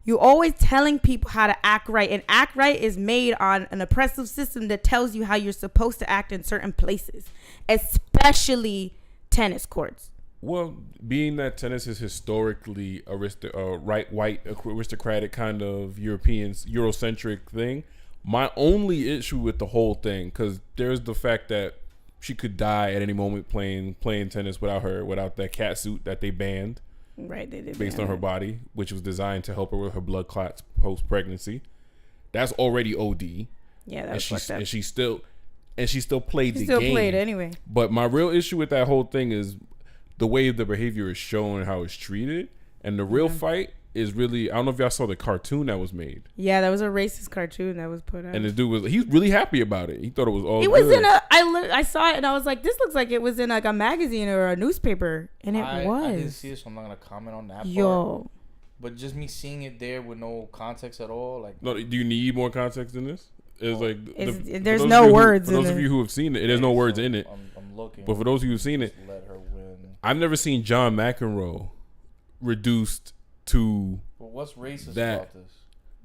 You always telling people how to act right, and act right is made on an oppressive system that tells you how you're supposed to act in certain places, especially tennis courts. Well, being that tennis is historically white aristocratic kind of Eurocentric thing, my only issue with the whole thing, because there's the fact that she could die at any moment playing tennis without that cat suit that they banned. Right, they did. Based on her body, which was designed to help her with her blood clots post pregnancy. That's already OD. Yeah, that's fucked up. And she still played the game. Still played anyway. But my real issue with that whole thing is the way the behavior is shown and how it's treated. And the real fight is really, I don't know if y'all saw the cartoon that was made. Yeah, that was a racist cartoon that was put out. And this dude he's really happy about it. He thought it was all good. It was in I saw it and I was like, this looks like it was in like a magazine or a newspaper. And it was. I didn't see it, so I'm not going to comment on that part. But just me seeing it there with no context at all. Like, no, do you need more context in this? It's there's no words in it. For those of you who have seen it, there's no words in it. I'm looking. But for those of you who've seen it, let her win. I've never seen John McEnroe reduced to what's racist about this?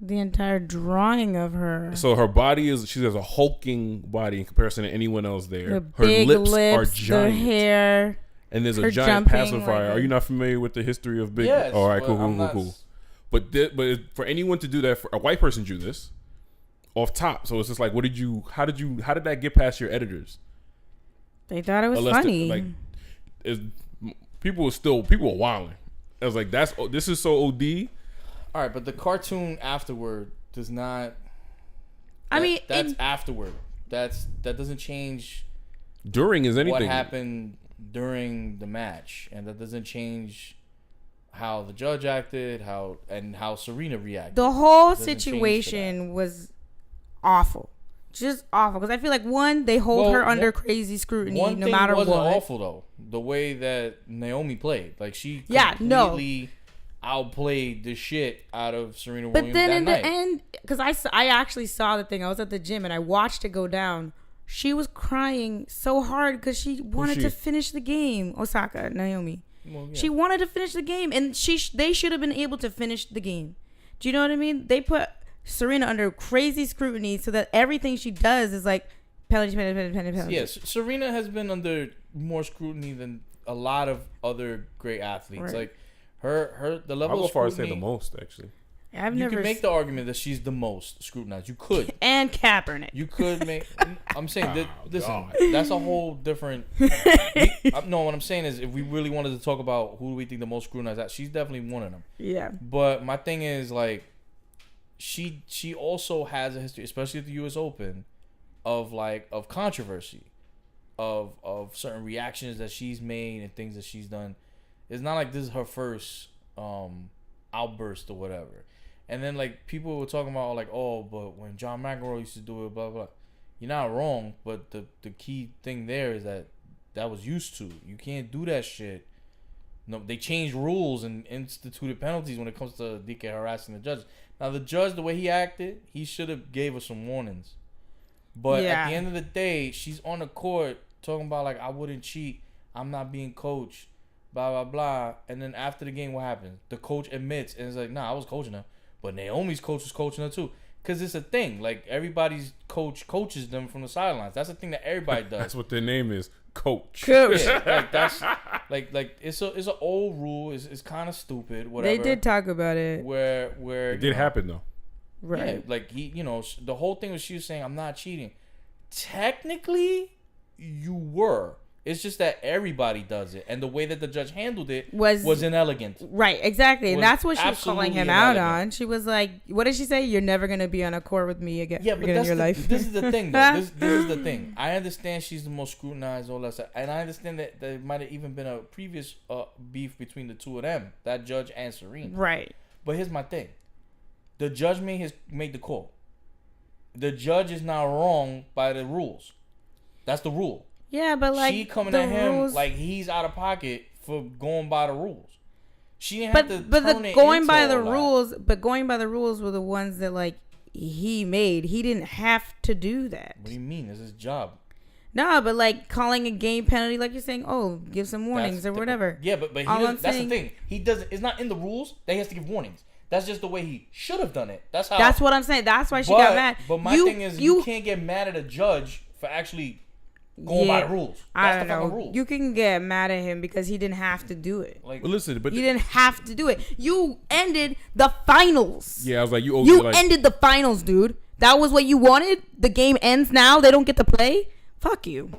The entire drawing of her. So her body she has a hulking body in comparison to anyone else there. The her big lips are giant. The hair. And there's a giant pacifier. Are you not familiar with the history of big? Yes. All right, cool. But for anyone to do that, for a white person to do this off top, so it's just like, how did that get past your editors? They thought it was funny. People were wilding. I was like, this is so OD. All right, but the cartoon afterward does not. That's afterward. That doesn't change. During is anything. What happened during the match, and that doesn't change how the judge acted, how Serena reacted. The whole situation was awful, just awful. Because I feel like they hold her under crazy scrutiny no matter what. One thing wasn't awful though. The way that Naomi played, like she completely outplayed the shit out of Serena Williams. But then that in night. the end, because I actually saw the thing. I was at the gym and I watched it go down. she was crying so hard because she wanted to finish the game. Osaka, Naomi. Well, yeah. She wanted to finish the game, and they should have been able to finish the game. Do you know what I mean? They put Serena under crazy scrutiny so that everything she does is like penalty. Yes, Serena has been under more scrutiny than a lot of other great athletes. Right. Like the level of scrutiny. I'll go far as say the most, actually. You can make the argument that she's the most scrutinized. You could. And Kaepernick. You could make. I'm saying that. Listen, that's a whole different. No, what I'm saying is, if we really wanted to talk about who do we think the most scrutinized at, she's definitely one of them. Yeah. But my thing is, like, she also has a history, especially at the U.S. Open, of controversy, of certain reactions that she's made and things that she's done. It's not like this is her first outburst or whatever. And then, like, people were talking about, like, oh, but when John McEnroe used to do it, blah, blah. You're not wrong, but the key thing there is that was used to. You can't do that shit. No, they changed rules and instituted penalties when it comes to DK harassing the judge. Now, the judge, the way he acted, he should have gave her some warnings. But at the end of the day, she's on the court talking about, like, I wouldn't cheat. I'm not being coached, blah, blah, blah. And then after the game, what happens? The coach admits, and it's like, nah, I was coaching her. But Naomi's coach was coaching her too. Because it's a thing. Like, everybody's coach coaches them from the sidelines. That's a thing that everybody does. That's what their name is. Coach. Yeah, like, that's... Like it's an old rule. It's kind of stupid, whatever. They did talk about it. Where it did happen, though. Right. Yeah, like, the whole thing was she was saying, I'm not cheating. Technically, you were. It's just that everybody does it, and the way that the judge handled it was inelegant. Right, exactly, and that's what she was calling him out on. She was like, "What did she say? You're never gonna be on a court with me again. Yeah, but in your life." This is the thing, though. This is the thing. I understand she's the most scrutinized, all that stuff, and I understand that there might have even been a previous beef between the two of them, that judge and Serena. Right. But here's my thing: the judge made the call. The judge is not wrong by the rules. That's the rule. Yeah, but like she coming at him like he's out of pocket for going by the rules. She didn't have to. But going by the rules were the ones that like he made. He didn't have to do that. What do you mean? It's his job. No, but like calling a game penalty, like you're saying, oh, give some warnings or whatever. Yeah, but that's the thing. He doesn't. It's not in the rules that he has to give warnings. That's just the way he should have done it. That's what I'm saying. That's why she got mad. But my thing is, you can't get mad at a judge for actually going by the rules. That's the fucking rule. You can get mad at him because he didn't have to do it. Like, well, listen, but you didn't have to do it. You ended the finals. Yeah, I was like, you ended the finals, dude. That was what you wanted. The game ends now. They don't get to play. Fuck you.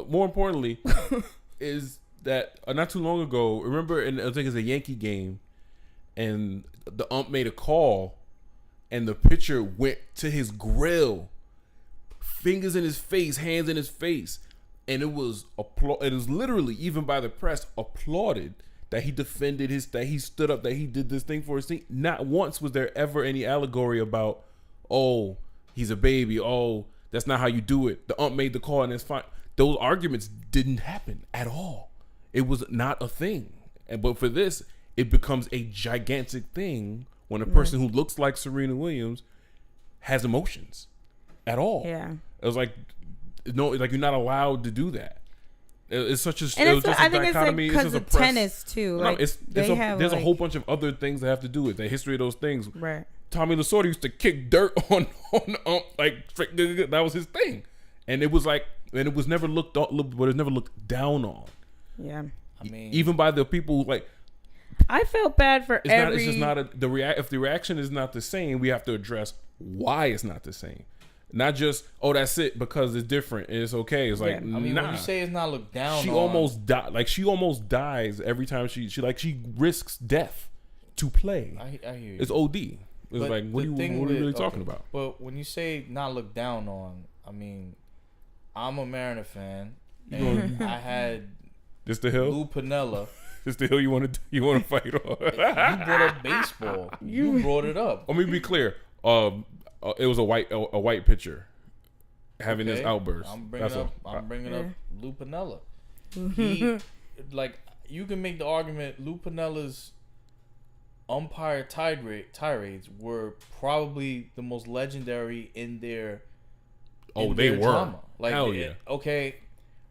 More importantly, is that not too long ago, remember, I think it's a Yankee game, and the ump made a call, and the pitcher went to his grill, fingers in his face, hands in his face, and it was literally, even by the press, applauded that he defended that he stood up, that he did this thing for his team. Not once was there ever any allegory about, oh, he's a baby, oh, that's not how you do it. The ump made the call and it's fine. Those arguments didn't happen at all. It was not a thing. But for this, it becomes a gigantic thing when a person who looks like Serena Williams has emotions at all. Yeah. It was like, no, like you're not allowed to do that. It's such a I think dichotomy. It's because of tennis too. No, like, there's a whole bunch of other things that have to do with the history of those things. Right. Tommy Lasorda used to kick dirt on like that was his thing, and it was like, and it was never looked down on. Yeah. I mean, even by the people who, like, I felt bad for it's just not if the reaction is not the same, we have to address why it's not the same. Not just, oh, that's it because it's different and it's okay. It's like, I mean, when you say it's not looked down, she almost died. Like, she almost dies every time she risks death to play. I hear you. It's OD. It's like, what are you really talking about? But when you say not looked down on, I mean, I'm a Mariner fan, and I had this the hill, Lou Piniella. This the hill you want to fight on? You brought up baseball. You brought it up. Let me be clear. It was a white pitcher having this outburst. I'm bringing up Lou Piniella. He, like, you can make the argument Lou Piniella's umpire tirades were probably the most legendary in their Oh, they were. Drama. Like, hell yeah. Okay,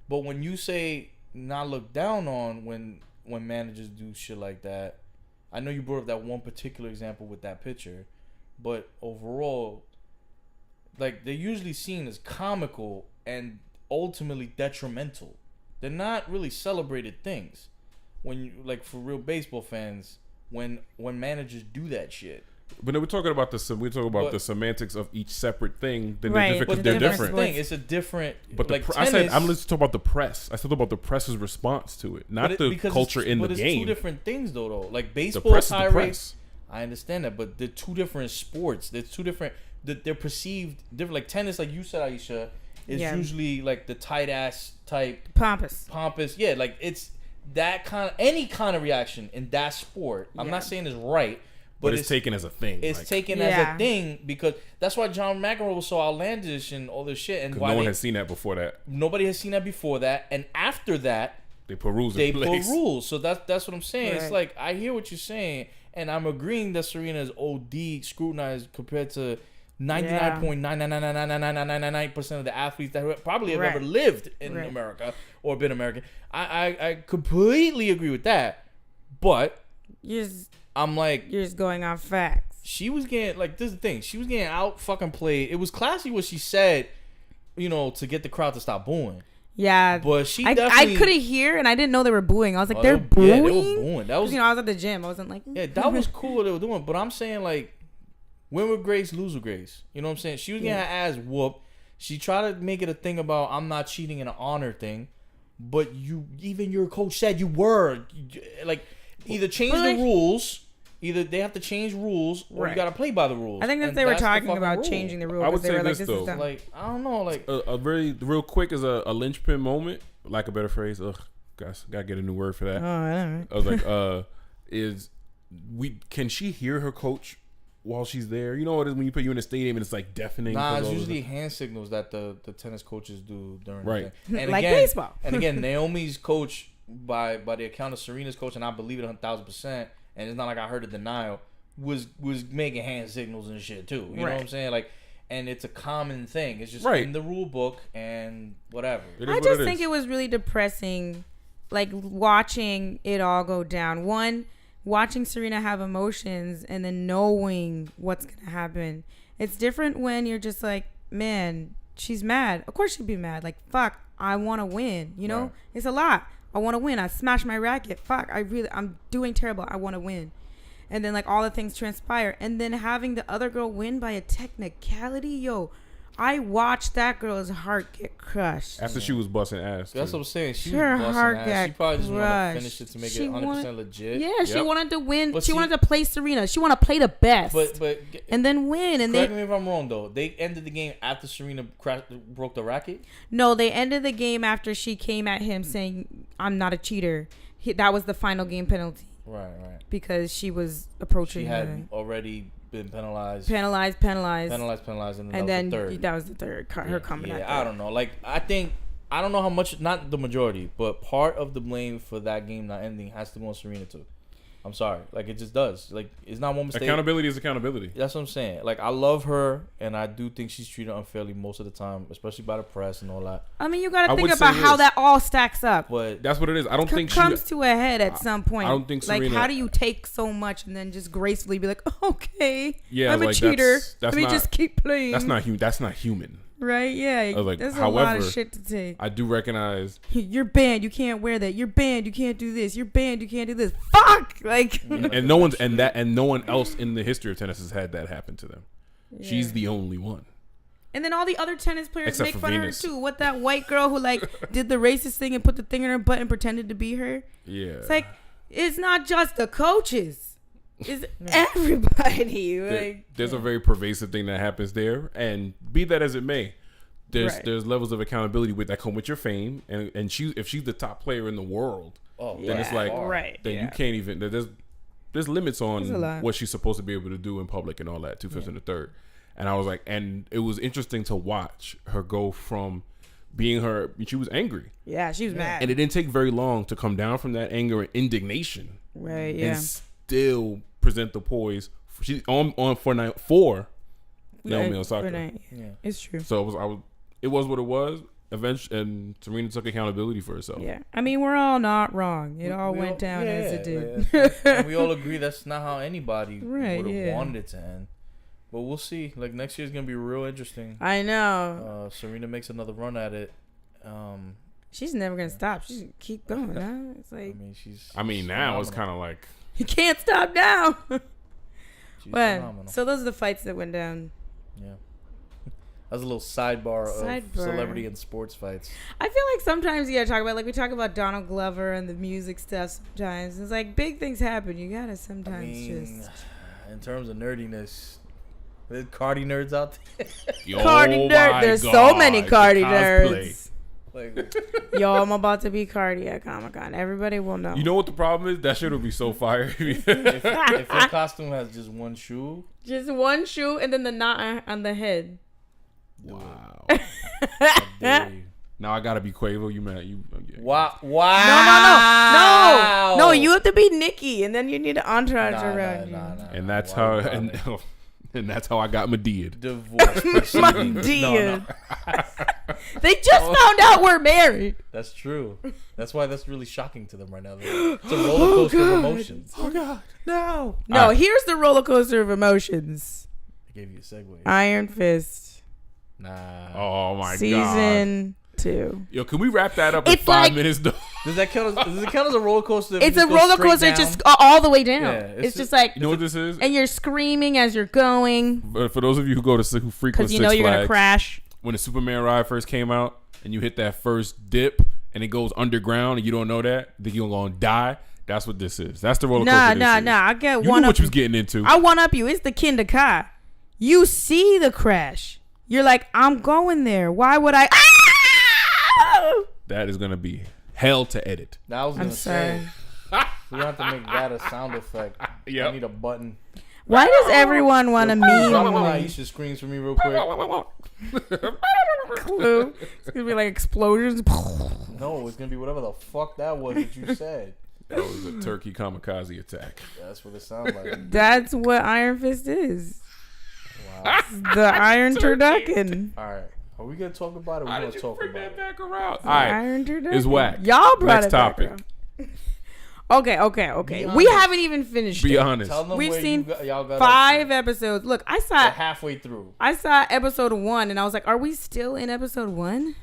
but when you say not look down on when managers do shit like that, I know you brought up that one particular example with that picture, but overall, like, they're usually seen as comical and ultimately detrimental. They're not really celebrated things. When you, like, for real baseball fans, when managers do that shit. But then we're talking about the semantics of each separate thing. Then Right, they're different. It's a different. But like I said tennis, I'm listening to talk about the press. I said about the press's response to it, not the culture in the game. But it's two different things, though. Like The baseball press is the tirades. press. I understand that, but they're two different sports. They're two different. They're perceived different. Like tennis, like you said, Aisha, is usually like the tight ass type, pompous. Yeah, like it's that kind of any kind of reaction in that sport. I'm not saying it's right. But it's taken as a thing. It's taken as a thing because that's why John McEnroe was so outlandish and all this shit. And why no one has seen that before that. Nobody has seen that before that. And after that, they put rules in place. They put rules. So that's what I'm saying. Right. It's like, I hear what you're saying. And I'm agreeing that Serena is OD scrutinized compared to 99.9999999% of the athletes that probably have ever lived in America or been American. I completely agree with that. But I'm like, you're just going off facts. She was getting, like, this is the thing. She was getting out fucking played. It was classy what she said, to get the crowd to stop booing. Yeah, but I couldn't hear, and I didn't know they were booing. I was like, they're booing. Yeah, they were booing. That was, I was at the gym. I wasn't like, that was cool what they were doing. But I'm saying, like, win with grace, lose with grace. You know what I'm saying? She was getting her ass whooped. She tried to make it a thing about I'm not cheating in an honor thing, but even your coach said you were. Like, either change the rules. Either they have to change rules, or you gotta play by the rules. I think that they were talking about changing the rules. I would say this though, like, I don't know, like a very real quick is a linchpin moment, like a better phrase. Ugh, guys, gotta get a new word for that. Oh, I know. I was like, can she hear her coach while she's there? You know what it is when you put you in a stadium and it's like deafening. Nah, it's usually hand signals that the tennis coaches do during the game. And like again, baseball. And again, Naomi's coach, by the account of Serena's coach, and I believe it 1,000%. And it's not like I heard a denial, was making hand signals and shit too. You know what I'm saying? Like, and it's a common thing. It's just in the rule book and whatever. I just think it was really depressing, like, watching it all go down. One, watching Serena have emotions and then knowing what's going to happen. It's different when you're just like, man, she's mad. Of course she'd be mad. Like, fuck, I want to win. You know? Right. It's a lot. I want to win. I smashed my racket. Fuck, I'm doing terrible. I want to win. And then, like, all the things transpire. And then having the other girl win by a technicality. Yo, I watched that girl's heart get crushed. After she was busting ass. That's what I'm saying. She her was busting heart ass. She probably just wanted to finish it to make it 100% wanted, legit. Yeah, she wanted to win. But she wanted to play Serena. She wanted to play the best. But and then win. And correct me if I'm wrong, though. They ended the game after Serena broke the racket? No, they ended the game after she came at him saying, I'm not a cheater. That was the final game penalty. Right. Because she was approaching her. She had already been penalized. Penalized. And then that was the third. Her coming at I don't know. Like, I don't know how much, not the majority, but part of the blame for that game not ending has to go on Serena too. I'm sorry. Like, it just does. Like, it's not one mistake. Accountability is accountability. That's what I'm saying. Like, I love her, and I do think she's treated unfairly most of the time, especially by the press and all that. I mean, you got to think about how that all stacks up. But that's what it is. I don't think comes to a head at some point. I don't think Serena, like, how do you take so much and then just gracefully be like, okay, I'm a like, cheater. Let me just keep playing. That's not human. Right? Yeah. Like, there's however, a lot of shit to take. I do recognize you're banned. You can't wear that. You're banned. You can't do this. You're banned. You can't do this. Fuck. Like. and no one else in the history of tennis has had that happen to them. Yeah. She's the only one. And then all the other tennis players except make for fun Venus. of her too. What, that white girl who like did the racist thing and put the thing in her butt and pretended to be her? Yeah. It's like, it's not just the coaches. It's everybody. There's a very pervasive thing that happens there, and be that as it may, there's levels of accountability that come with your fame, and if she's the top player in the world, then it's like you can't even. There's limits on what she's supposed to be able to do in public and all that. 2/5 and a third, and I was like, and it was interesting to watch her go from being her. She was angry. Yeah, she was mad, and it didn't take very long to come down from that anger and indignation. Right. Yeah. And still present the poise. She's on for night 4. Naomi Osaka. Yeah, it's true. So it was what it was. Eventually, and Serena took accountability for herself. Yeah, I mean, we're all not wrong. It all went down as it did. And we all agree that's not how anybody would have wanted it to end. But we'll see. Like, next year's gonna be real interesting. I know. Serena makes another run at it. She's never gonna stop. She's gonna keep going. Huh? It's like, now it's kind of like you can't stop now. She's phenomenal. So those are the fights that went down. Yeah. That was a little sidebar of celebrity and sports fights. I feel like sometimes you gotta talk about, like, we talk about Donald Glover and the music stuff sometimes. It's like big things happen. You gotta sometimes just. In terms of nerdiness, there's Cardi nerds out there. Cardi nerd. There's so many Cardi nerds. Like, yo, I'm about to be Cardi at Comic-Con. Everybody will know. You know what the problem is? That shit would be so fire. if your costume has just one shoe. Just one shoe and then the knot on the head. Wow. Now I gotta be Quavo. You mad? Wow. No. You have to be Nicki, and then you need an entourage around you. And that's how. And that's how I got Medea. Divorce proceedings. No. They just found out we're married. That's true. That's why that's really shocking to them right now. It's a roller coaster of emotions. Oh God, no. Right. Here's the roller coaster of emotions. I gave you a segue. Iron Fist. Nah. Oh my God. Season 2. Yo, can we wrap that up in 5 minutes though? Does it count as a roller coaster? It's a roller coaster, just all the way down. Yeah, it's just like, you know what this is, and you're screaming as you're going. But for those of you who frequent Six Flags, because you know you're gonna crash. When the Superman ride first came out, and you hit that first dip, and it goes underground, and you don't know that, think you're gonna die. That's what this is. That's the roller coaster. Nah. I get you one knew up. What you was getting into. I one up you. It's the Kinder Kai. You see the crash. You're like, I'm going there. Why would I? That is gonna be hell to edit. Now I was gonna say, we have to make that a sound effect. Yep. I need a button. Why does everyone want to meme? Aisha screams for me real quick. Clue. It's gonna be like explosions. No, it's gonna be whatever the fuck that was that you said. That was a turkey kamikaze attack. That's what it sounds like. That's what Iron Fist is. Wow. The Iron Turducken. All right. Are we gonna talk about it? We're gonna talk about that back around. All right. Iron Turducken. It's whack. Y'all brought Next it topic. back around. Okay. We haven't even finished. Be honest. We've seen 5 episodes. Look, I saw it halfway through. I saw episode 1, and I was like, "Are we still in episode 1?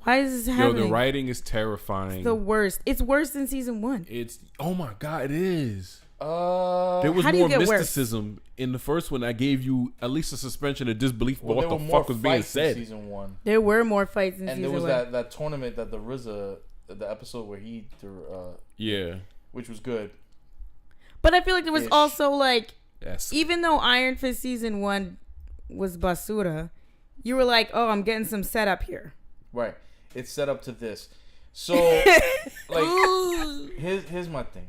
Why is this happening?" Yo, the writing is terrifying. It's the worst. It's worse than season 1. Oh my God, it is. There was more mysticism in the first one. I gave you at least a suspension of disbelief about what the fuck was being said. Season 1. There were more fights in season 1. And there was that tournament that the RZA, the episode where he threw, which was good. But I feel like there was also like, even though Iron Fist season 1 was basura, you were like, oh, I'm getting some setup here. Right. It's set up to this. So, like, here's my thing.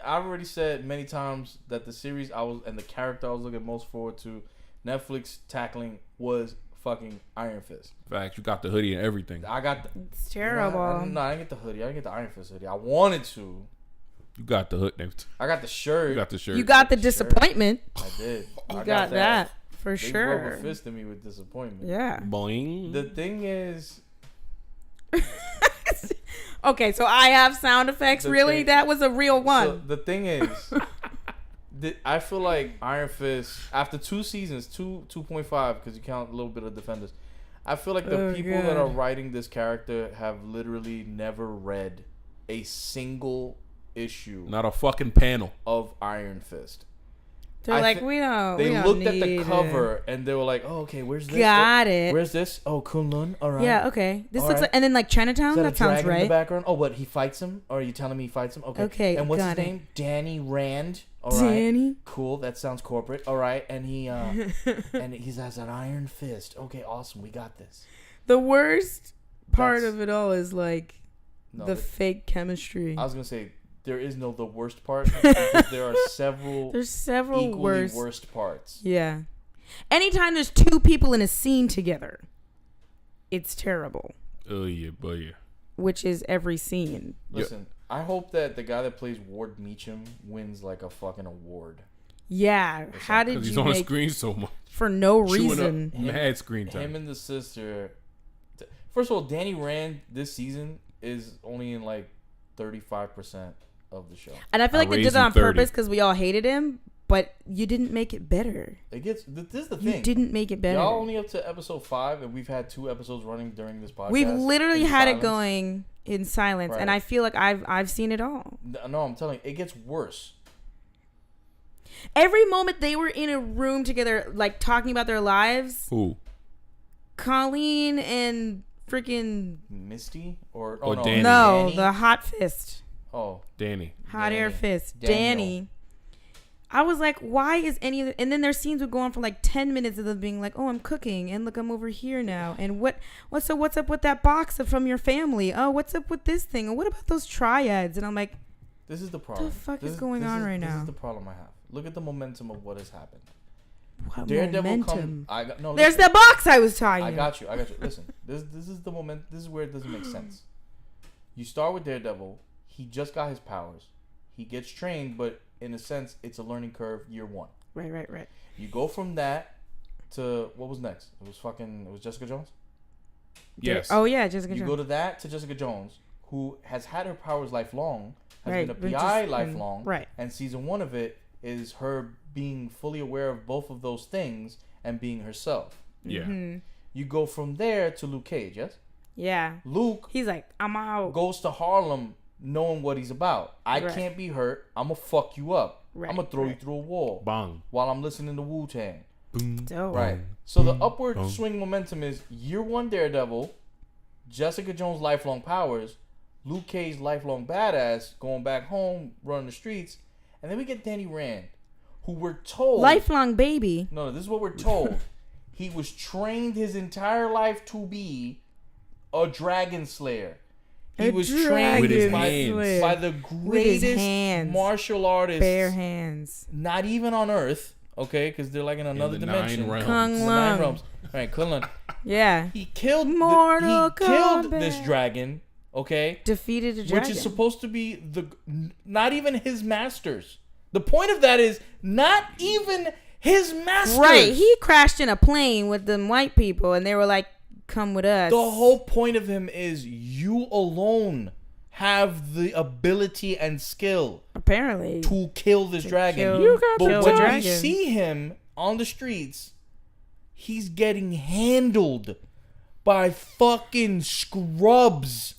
I've already said many times that the series and the character I was looking most forward to, Netflix tackling, was fucking Iron Fist. Fact, you got the hoodie and everything. It's terrible. No, I didn't get the hoodie. I didn't get the Iron Fist hoodie. I wanted to. You got the hoodie. I got the shirt. You got the shirt. You got the disappointment. I did. You got that for sure. They rubber fisted me with disappointment. Yeah. Boing. The thing is. Okay, so I have sound effects. That was a real one. So the thing is, I feel like Iron Fist, after 2 seasons, 2.5, because you count a little bit of Defenders, I feel like the people that are writing this character have literally never read a single issue. Not a fucking panel. Of Iron Fist. They're like, we don't. They looked at the cover and they were like, "Oh, okay, where's this? Got it. Where's this? Oh, Kunlun. All right. Yeah, okay. This looks like, and then like Chinatown. That sounds right. In the background. Oh, what? He fights him? Or are you telling me he fights him? Okay. Okay. And what's his name? Danny Rand. All right. Danny. Cool. That sounds corporate. All right. And he has an Iron Fist. Okay, awesome. We got this. The worst part of it all is like the fake chemistry. I was gonna say. There is no the worst part because there are several. There's several worst parts. Yeah. Anytime there's 2 people in a scene together, it's terrible. Oh yeah, boy. Which is every scene. Listen, I hope that the guy that plays Ward Meacham wins like a fucking award. Yeah. How did Because he's you on the make screen so much. for no Chewing up reason? mad screen time. Him and the sister. First of all, Danny Rand this season is only in like 35% of the show. And I feel like they did raised that him on 30. purpose because we all hated him, but you didn't make it better. This is the You thing. didn't make it better. Y'all only up to episode 5, and we've had 2 episodes running during this podcast. We've literally in had silence. it going in silence, Right. and I feel like I've seen it all. No, I'm telling you, it gets worse. Every moment they were in a room together, like talking about their lives, Who? Colleen and freaking Misty or Or no, Danny. no, Danny? the hot fist, Danny. hot air Danny. fist, Daniel. Danny. I was like, why is any of the, and then their scenes would go on for like 10 minutes of them being like, oh, I'm cooking, and look, I'm over here now, and what's up with that box from your family? Oh, what's up with this thing? And what about those triads? And I'm like, This is the problem. what the fuck is going on right This now? is the problem I have. Look at the momentum of what has happened. What Daredevil momentum? There's listen. the box I was talking I about. got you. Listen, this is the moment. This is where it doesn't make sense. You start with Daredevil. He just got his powers. He gets trained, but in a sense, it's a learning curve. Year 1. Right. You go from that to what was next? It was Jessica Jones. Yes. Oh yeah, Jessica You Jones. go to that to Jessica Jones, who has had her powers lifelong, has Right, been but a PI just- lifelong, right. And season 1 of it is her being fully aware of both of those things and being herself. Yeah. Mm-hmm. You go from there to Luke Cage, yes? Yeah. Luke He's like, I'm out. goes to Harlem knowing what he's about. I Right. can't be hurt. I'm going to fuck you up. Right, I'm going to throw you right. through a wall Bang. while I'm listening to Wu-Tang. Boom. Dope. Right. So the upward swing momentum is year 1 Daredevil, Jessica Jones' lifelong powers, Luke Cage lifelong badass, going back home, running the streets, and then we get Danny Rand, who we're told Lifelong baby. No, this is what we're told. He was trained his entire life to be a dragon slayer. He A was dragon trained With his by, hands. by the With his greatest hands. martial artists, Bare hands. not even on Earth, okay, because they're like in another the dimension. 9 realms. Kung The 9 Lung. realms. All right, Kunlun. Yeah. He killed Mortal he killed Kombat. this dragon, okay, Defeated a dragon. which is supposed to be not even his masters. The point of that is not even his masters. Right. He crashed in a plane with them white people, and they were like, come with us. The whole point of him is you alone have the ability and skill Apparently. to kill this dragon. kill- You got But kill when the we dragon. see him on the streets, he's getting handled by fucking scrubs.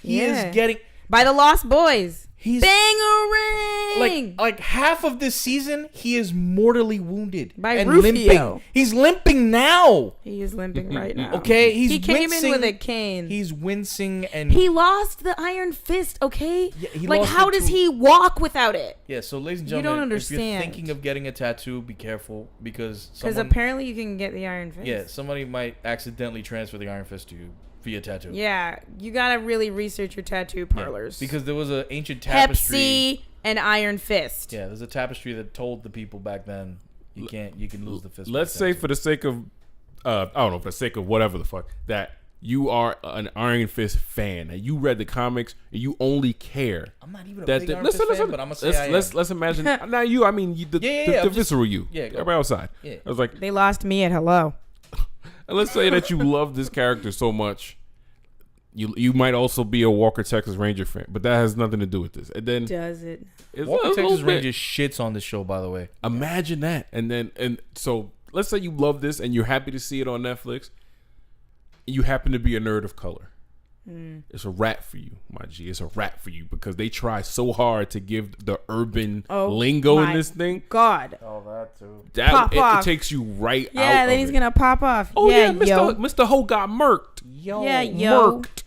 He Yeah. is getting By the Lost Boys. he's Bangarang. like half of this season he is mortally wounded By and Rufio. limping. He's limping now. He is limping right now. Okay, He came in with a cane. He's wincing and He lost the iron fist, okay? Yeah, he like, lost how it does to- he walk without it? yeah. So, ladies and You gentlemen, don't if you're understand. thinking of getting a tattoo, be careful because Because someone, apparently you can get the iron fist. yeah, somebody might accidentally transfer the Iron Fist to you via tattoo. Yeah, you gotta really research your tattoo parlors. Because there was an ancient tapestry. Pepsi and Iron Fist. Yeah, there's a tapestry that told the people back then you can lose the fist. Let's by say tattoo. for the sake of, I don't know, for the sake of whatever the fuck, that you are an Iron Fist fan and you read the comics and you only care. I'm not even a That big the, Iron listen, Fist listen, fan, but I'm gonna say I am. let's imagine. Not you. I mean, the I'm just- visceral you. yeah, go. Everybody outside. Yeah. I was like, They lost me at hello. and let's say that you love this character so much. You might also be a Walker Texas Ranger fan, but that has nothing to do with this. And then Does it? it's Walker a little Texas bit- Ranger shits on this show, by the way. Imagine that. And so let's say you love this and you're happy to see it on Netflix. You happen to be a nerd of color. It's a wrap for you, my G. It's a wrap for you because they try so hard to give the urban lingo in my this thing. God. Oh, that too. That Pop it off. takes you right out. Yeah, then of he's it. gonna pop off. Oh yeah, yo. Mr. Ho got murked. Yeah, yo. Murked.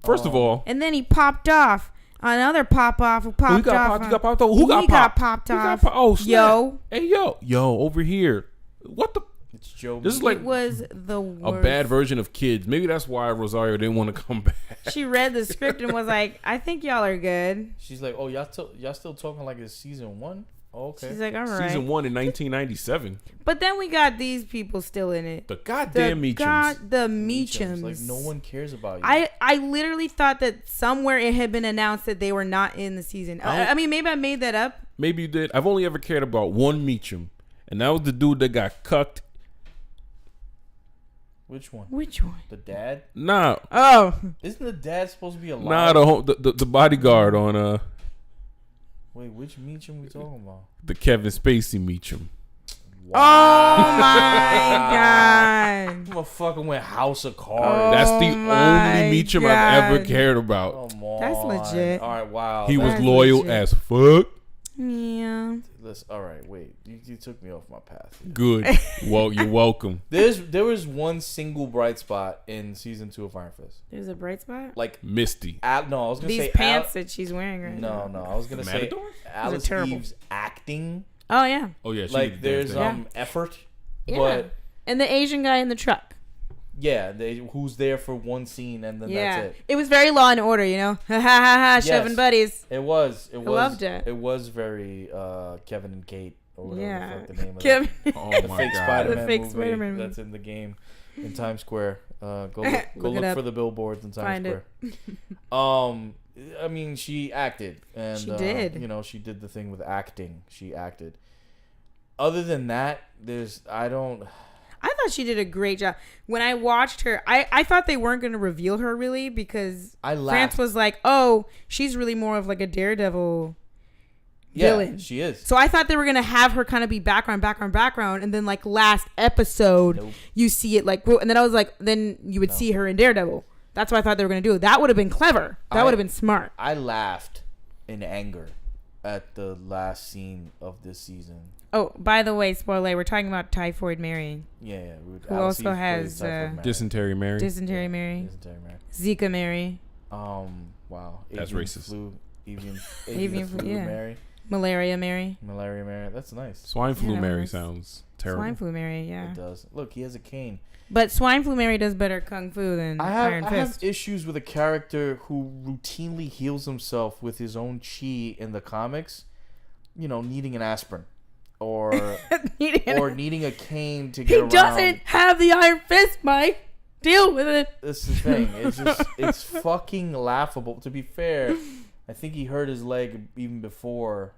First of all, And then he popped off. Another pop off who popped who got off. popped? Who got popped? Who got He popped? got popped Who got off. popped? Oh, snap. Yo. Hey, yo, over here. What the? It's Joe. This is like It was the a worst. bad version of Kids. Maybe that's why Rosario didn't want to come back. She read the script and was like, I think y'all are good. She's like, oh, y'all still talking like it's season 1? Okay. She's like, all right. Season 1 in 1997. But then we got these people still in it. The goddamn Meachums. The Meachums. Like no one cares about you. I literally thought that somewhere it had been announced that they were not in the season. I mean, maybe I made that up. Maybe you did. I've only ever cared about one Meachum, and that was the dude that got cucked. Which one? Which one? The dad? Nah. Oh. Isn't the dad supposed to be alive? Nah, the bodyguard on Wait, which Meachum we talking about? the Kevin Spacey Meachum. Wow. Oh my god. Motherfucker went House of Cards. That's the only Meachum I've ever cared about. Come on. That's legit. All right, wow. He was That's loyal legit. as fuck. Yeah. Listen, all right, wait. You took me off my path. Good. Well, you're welcome. There was one single bright spot in season 2 of Iron Fist. There's a bright spot? Like Misty. no, I was gonna These say pants that she's wearing right now. No, I was gonna say Matador? Alice terrible. Eve's acting. Oh, yeah. Oh yeah, she Like did there's that thing. effort, Yeah. but And the Asian guy in the truck. yeah, who's there for one scene and then Yeah. that's it. It was very Law and Order, you know? Ha ha ha ha, shoving buddies. It was. loved it. It was very Kevin and Kate or whatever Yeah. the fuck the name of Kevin. Oh the my fake god. Spider-Man The fake movie Spider-Man movie. that's in the game in Times Square. Go Look look it up. for the billboards in Times Find Square. I mean, she acted and She did. You know, she did the thing with acting. She acted. Other than that, I thought she did a great job. When I watched her, I thought they weren't going to reveal her really because I laughed. France was like, oh, she's really more of like a Daredevil villain. She is. So I thought they were going to have her kind of be background. And then like last episode, Nope. you see it like, and then I was like, then you would see her in Daredevil. That's what I thought they were going to do. That would have been clever. That would have been smart. I laughed in anger at the last scene of this season. Oh, by the way, spoiler, we're talking about Typhoid Mary. Yeah. Who also has, Dysentery Mary. Dysentery Mary. Dysentery Mary. Zika Mary. That's Wow. Avian racist. Flu, avian Avian flu flu, yeah. Mary. Malaria Mary. Malaria Mary. That's nice. Swine flu Yeah, Mary that's- sounds terrible. Swine flu Mary, yeah. It does. Look, he has a cane. But swine flu Mary does better kung fu than Iron I have Fist. issues with a character who routinely heals himself with his own chi in the comics. You know, needing an aspirin. Or needing a cane to get He around. doesn't have the Iron Fist, Mike. Deal with it. That's the thing. It's fucking laughable. To be fair, I think he hurt his leg even before.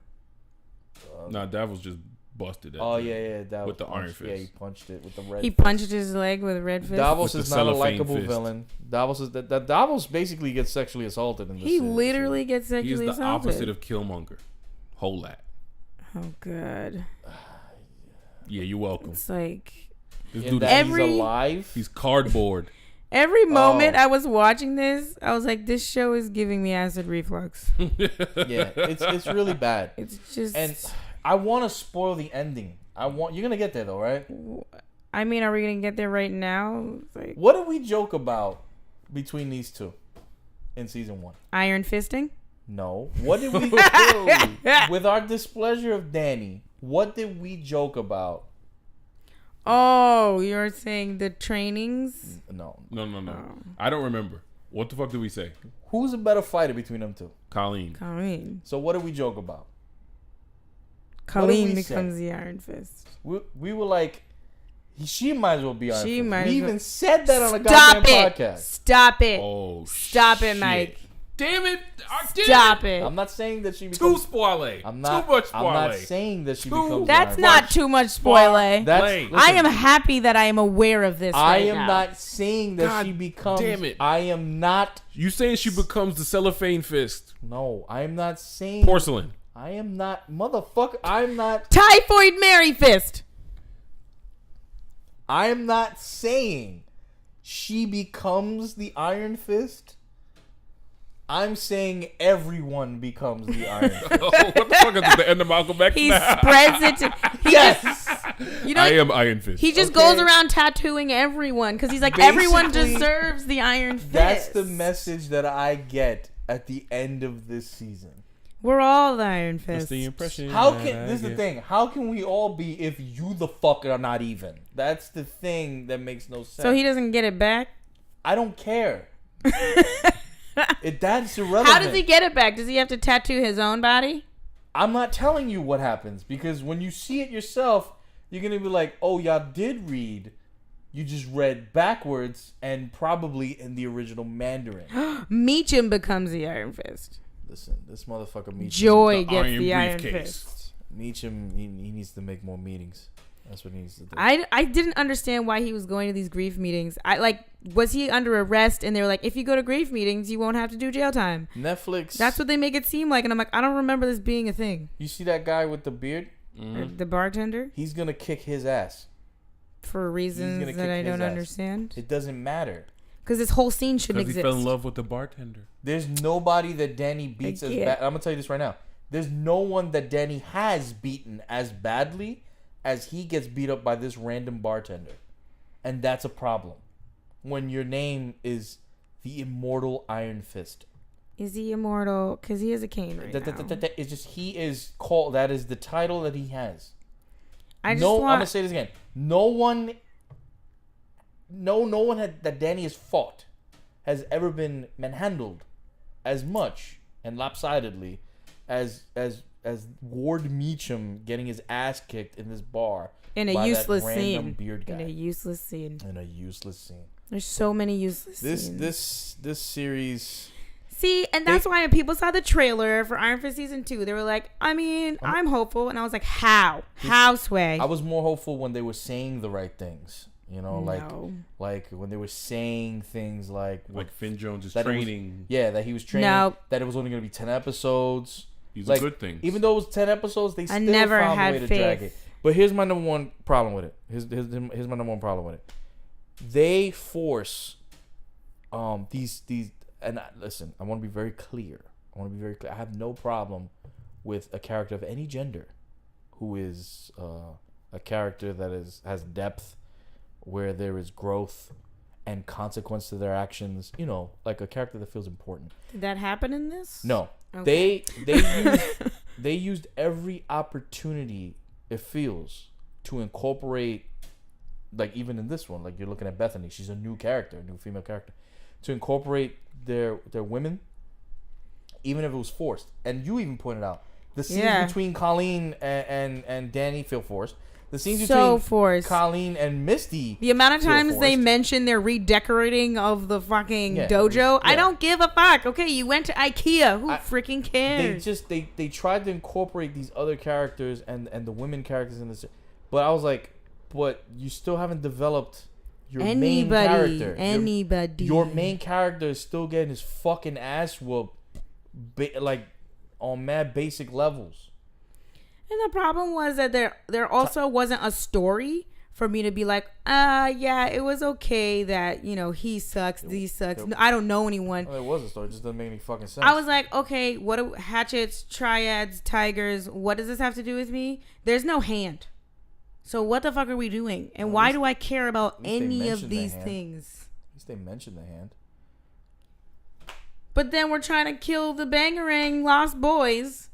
Nah, Davos just busted it. Yeah. Davos With the Iron punched- Fist. Yeah, he punched it with the red. He fist. punched his leg with a red fist. Davos With is the not a cellophane likable fist. villain. Davos is that Davos basically gets sexually assaulted in this. He series, literally gets He's sexually the assaulted. opposite of Killmonger. Whole lot. Oh, God. Yeah, you're welcome. It's like... This In dude, that Every- he's alive. he's cardboard. Every moment Oh. I was watching this, I was like, this show is giving me acid reflux. Yeah, it's really bad. It's just... And I want to spoil the ending. You're gonna get there though, right? I mean, are we going to get there right now? It's like What did we joke about between these two in season 1? Iron Fisting? No. What did we do with our displeasure of Danny? What did we joke about? Oh, you're saying the trainings? No. No. I don't remember. What the fuck did we say? Who's a better fighter between them two? Colleen. Colleen. So what did we joke about? Colleen we becomes say? the Iron Fist. We were like, she might as well be Iron She Fist. might We as well- even said that on a Stop goddamn it. podcast. Stop it. Oh, Stop it, shit. Mike. Damn it. Stop it. I'm not saying that she Too becomes... spoiler. I'm not, Too much I'm spoiler. not saying that she becomes That's Iron not Fist. too much spoiler. That's, I am happy that I am aware of this I right am now. not saying that God she becomes... damn it. I am not... You saying she becomes the cellophane fist? No, I am not saying... Porcelain. I am not... Motherfucker, I'm not... Typhoid Mary Fist. I am not saying she becomes the Iron Fist. I'm saying everyone becomes the Iron Fist. Oh, what the fuck is the end of Malcolm X He now? spreads it to... Yes! You know, I am Iron Fist. he just Okay. goes around tattooing everyone because he's like, everyone Basically, deserves the Iron Fist. That's the message that I get at the end of this season. We're all the Iron That's Fist. the impression. How that can I this is the get. thing? How can we all be if you the fuck are not even? That's the thing that makes no sense. So he doesn't get it back? I don't care. That's irrelevant. How does he get it back? Does he have to tattoo his own body? I'm not telling you what happens because when you see it yourself, you're gonna be like, "Oh, y'all did read. You just read backwards and probably in the original Mandarin." Meacham becomes the Iron Fist. Listen, this motherfucker Meacham. Joy gets the Iron Fist. Meacham, he needs to make more meetings. That's what he needs to do. I didn't understand why he was going to these grief meetings. Was he under arrest and they were like, if you go to grief meetings, you won't have to do jail time? Netflix. That's what they make it seem like. And I'm like, I don't remember this being a thing. You see that guy with the beard? Mm-hmm. The bartender? He's going to kick his ass. For reasons that I don't understand. It doesn't matter. Because this whole scene shouldn't exist. Because he fell in love with the bartender. There's nobody that Danny beats as bad. I'm going to tell you this right now. There's no one that Danny has beaten as badly as he gets beat up by this random bartender. And that's a problem. When your name is the Immortal Iron Fist. Is he immortal? Because he has a cane right now. It's just he is called. That is the title that he has. I'm going to say this again. No one that Danny has fought has ever been manhandled as much and lopsidedly as Ward Meacham getting his ass kicked in this bar in a useless scene. Beard guy. In a useless scene. There's so many useless scenes. This series. See, and that's why when people saw the trailer for Iron Fist season 2, they were like, I mean, I'm hopeful, and I was like, how Sway? I was more hopeful when they were saying the right things. You know, like when they were saying things like Finn Jones is training. That he was training. No. That it was only going to be 10 episodes. These are good things. Even though it was 10 episodes, they still found a way to drag it. But here's my number one problem with it. Here's my number one problem with it. They force these and listen, I want to be very clear. I have no problem with a character of any gender who is a character that has depth, where there is growth and consequence to their actions. You know, like a character that feels important. Did that happen in this? No. Okay. They used every opportunity, it feels, to incorporate, like even in this one, like you're looking at Bethany, she's a new character, a new female character, to incorporate their women, even if it was forced. And you even pointed out the scenes between Colleen and Danny feel forced. The scenes between Colleen and Misty. The amount of times they mention their redecorating of the fucking dojo. I don't give a fuck. Okay, you went to IKEA. Who freaking cares? They tried to incorporate these other characters and the women characters in this. But I was like, but you still haven't developed your main character. Your main character is still getting his fucking ass whooped, like on mad basic levels. And the problem was that there also wasn't a story for me to be like, yeah, it was okay that, you know, he sucks, these sucks. I don't know anyone. Well, there was a story. It just doesn't make any fucking sense. I was like, okay, what do hatchets, triads, tigers, what does this have to do with me? There's no hand. So what the fuck are we doing? And why do I care about any of these things? At least they mentioned the hand. But then we're trying to kill the Bangarang Lost Boys.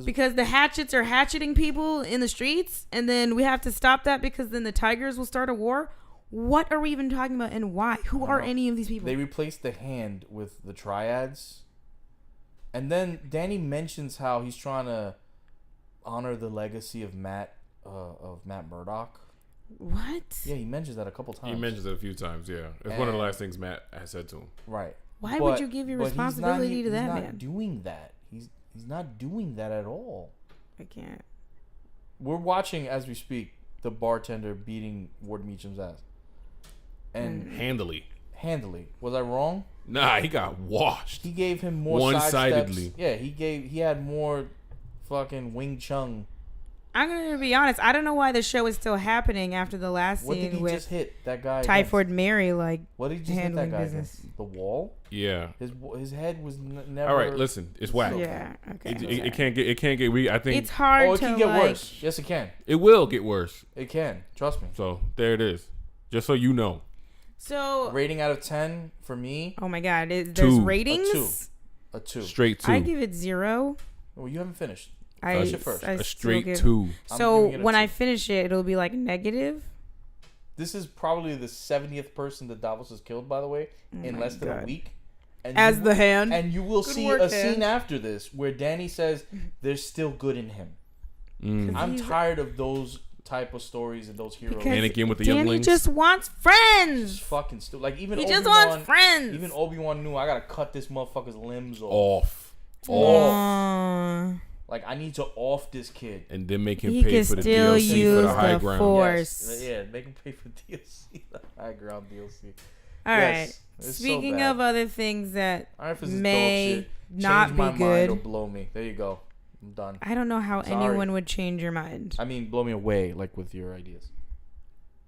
Because the hatchets are hatcheting people in the streets, and then we have to stop that because then the tigers will start a war. What are we even talking about, and why? Who are any of these people? They replaced the hand with the triads, and then Danny mentions how he's trying to honor the legacy of Matt Murdock. What? Yeah, he mentions that a couple times. He mentions it a few times. Yeah, it's one of the last things Matt has said to him. Right. Why would you give your responsibility to that man? He's not doing that. He's not doing that at all. I can't. We're watching as we speak the bartender beating Ward Meacham's ass. And handily. Was I wrong? Nah, he got washed. He gave him more one-sidedly. Yeah, he had more fucking Wing Chun. I'm gonna be honest. I don't know why the show is still happening after the last scene. What did he just hit that guy? Typhoid Mary, like what did he just hit that guy against? The wall? Yeah. His head was never. All right, listen, it's whack. Yeah. Okay. It can't get. I think it's hard. It can get worse. Yes, it can. It will get worse. It can. Trust me. So there it is. Just so you know. So rating out of 10 for me. Oh my god, there's ratings. A 2. Straight 2. I give it 0. Well, you haven't finished. Finish it first. A straight 2. So when I finish it, it'll be like negative. This is probably the 70th person that Davos has killed, by the way, in less than a week. As the hand. And you will Good see work, a hand. scene after this where Danny says there's still good in him. I'm tired of those type of stories and those heroes. Anakin with the Danny younglings. just wants friends. Just fucking stupid. Like even He Obi-Wan, just wants friends. Even Obi-Wan knew I gotta cut this motherfucker's limbs off. Like I need to off this kid. And then make him He pay can for the still DLC use for the high the ground. Force. Yes. Yeah, make him pay for DLC, the high ground DLC. All right. It's Speaking so of other things that Iron Fist is may dog shit. not Change be my mind good. or blow me. There you go. I'm done. I don't know how Sorry. anyone would change your mind. I mean, blow me away, like with your ideas.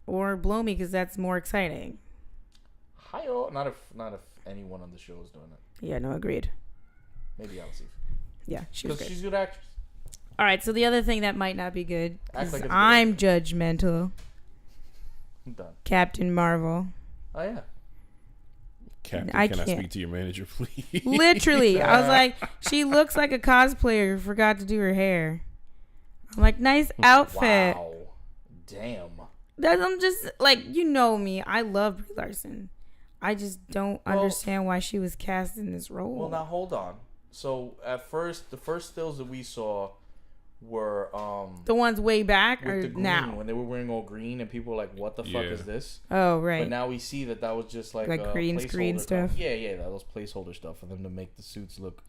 Or blow me because that's more exciting. Hi-oh. Not if anyone on the show is doing it. Yeah, no, agreed. Maybe I'll see. Yeah, she was Because great. she's a good actress. All right, so the other thing that might not be good, Act like it's I'm judgmental. I'm done. Captain Marvel. Oh yeah. Captain, I can I can't. speak to your manager, please? Literally, I was like, she looks like a cosplayer who forgot to do her hair. I'm like, nice outfit. Wow. Damn. I'm just like, you know me. I love Brie Larson. I just don't understand why she was cast in this role. Well, now hold on. So at first, the first stills that we saw were the ones way back with or the green, now? when they were wearing all green and people were like, "What the fuck is this?" Oh, right. But now we see that was just like green screen placeholder stuff. Yeah, that was placeholder stuff for them to make the suits look.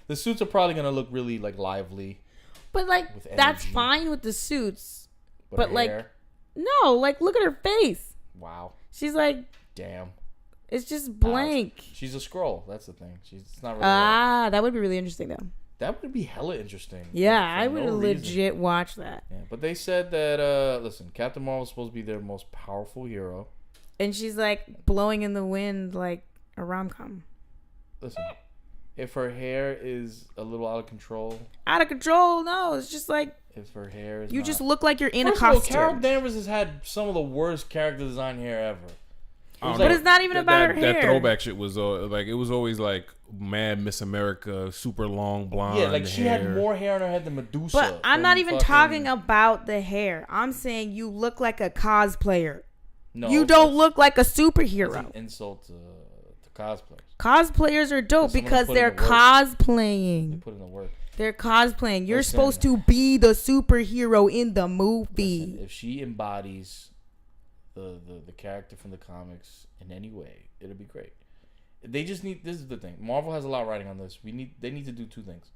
The suits are probably gonna look really like lively. But like, with that's energy. fine with the suits. But But her like, hair, no, like look at her face. wow, She's like, damn, it's just blank. she's a scroll. That's the thing. It's not really. That would be really interesting though. That would be hella interesting. Yeah, for I would no legit watch that. Yeah, but they said that listen, Captain Marvel's supposed to be their most powerful hero. And she's like blowing in the wind like a rom-com. Listen, if her hair is a little out of control, No, it's just like if her hair is you not... just look like you're in First a of all, costume. Carol Danvers has had some of the worst character design hair ever. But it's not even about her hair. That throwback shit was like it was always like Mad Miss America, super long blonde. Yeah, like she hair. had more hair on her head than Medusa. But I'm from not even fucking- talking about the hair. I'm saying you look like a cosplayer. No, You don't that's- look like a that's an superhero. insult to cosplayers. Cosplayers are dope Someone because put in they're the work. They cosplaying. put in the work. They're cosplaying. You're Listen. supposed to be the superhero in the movie. Listen, if she embodies the character from the comics in any way, it'll be great. They just need. This is the thing. Marvel has a lot riding on this. They need to do two things.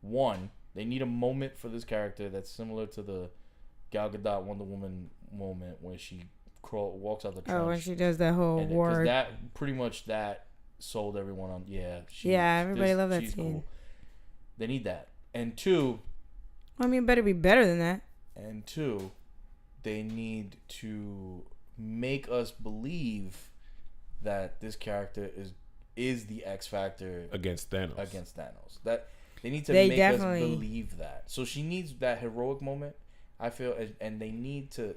One, they need a moment for this character that's similar to the Gal Gadot Wonder Woman moment when she walks out the trench. Oh, and she does that whole And 'cause war. that pretty much that sold everyone on. Yeah, Everybody loved that she's scene. Cool. They need that. And two, I mean, it better be better than that. they need to make us believe that this character is the X Factor against Thanos. That they need to They make definitely- us believe that. So she needs that heroic moment. I feel, and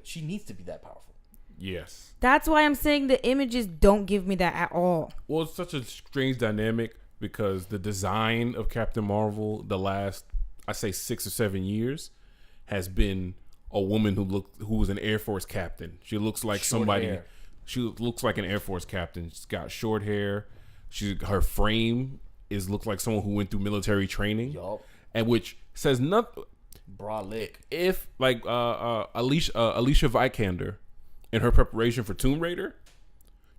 she needs to be that powerful. Yes. That's why I'm saying the images don't give me that at all. Well, it's such a strange dynamic because the design of Captain Marvel the last, I say 6 or 7 years, has been a woman who was an Air Force captain. She looks like Short somebody. hair. She looks like an Air Force captain. She's got short hair. Her frame looks like someone who went through military training. Yup. And which says nothing. Brolic. If like Alicia Vikander in her preparation for Tomb Raider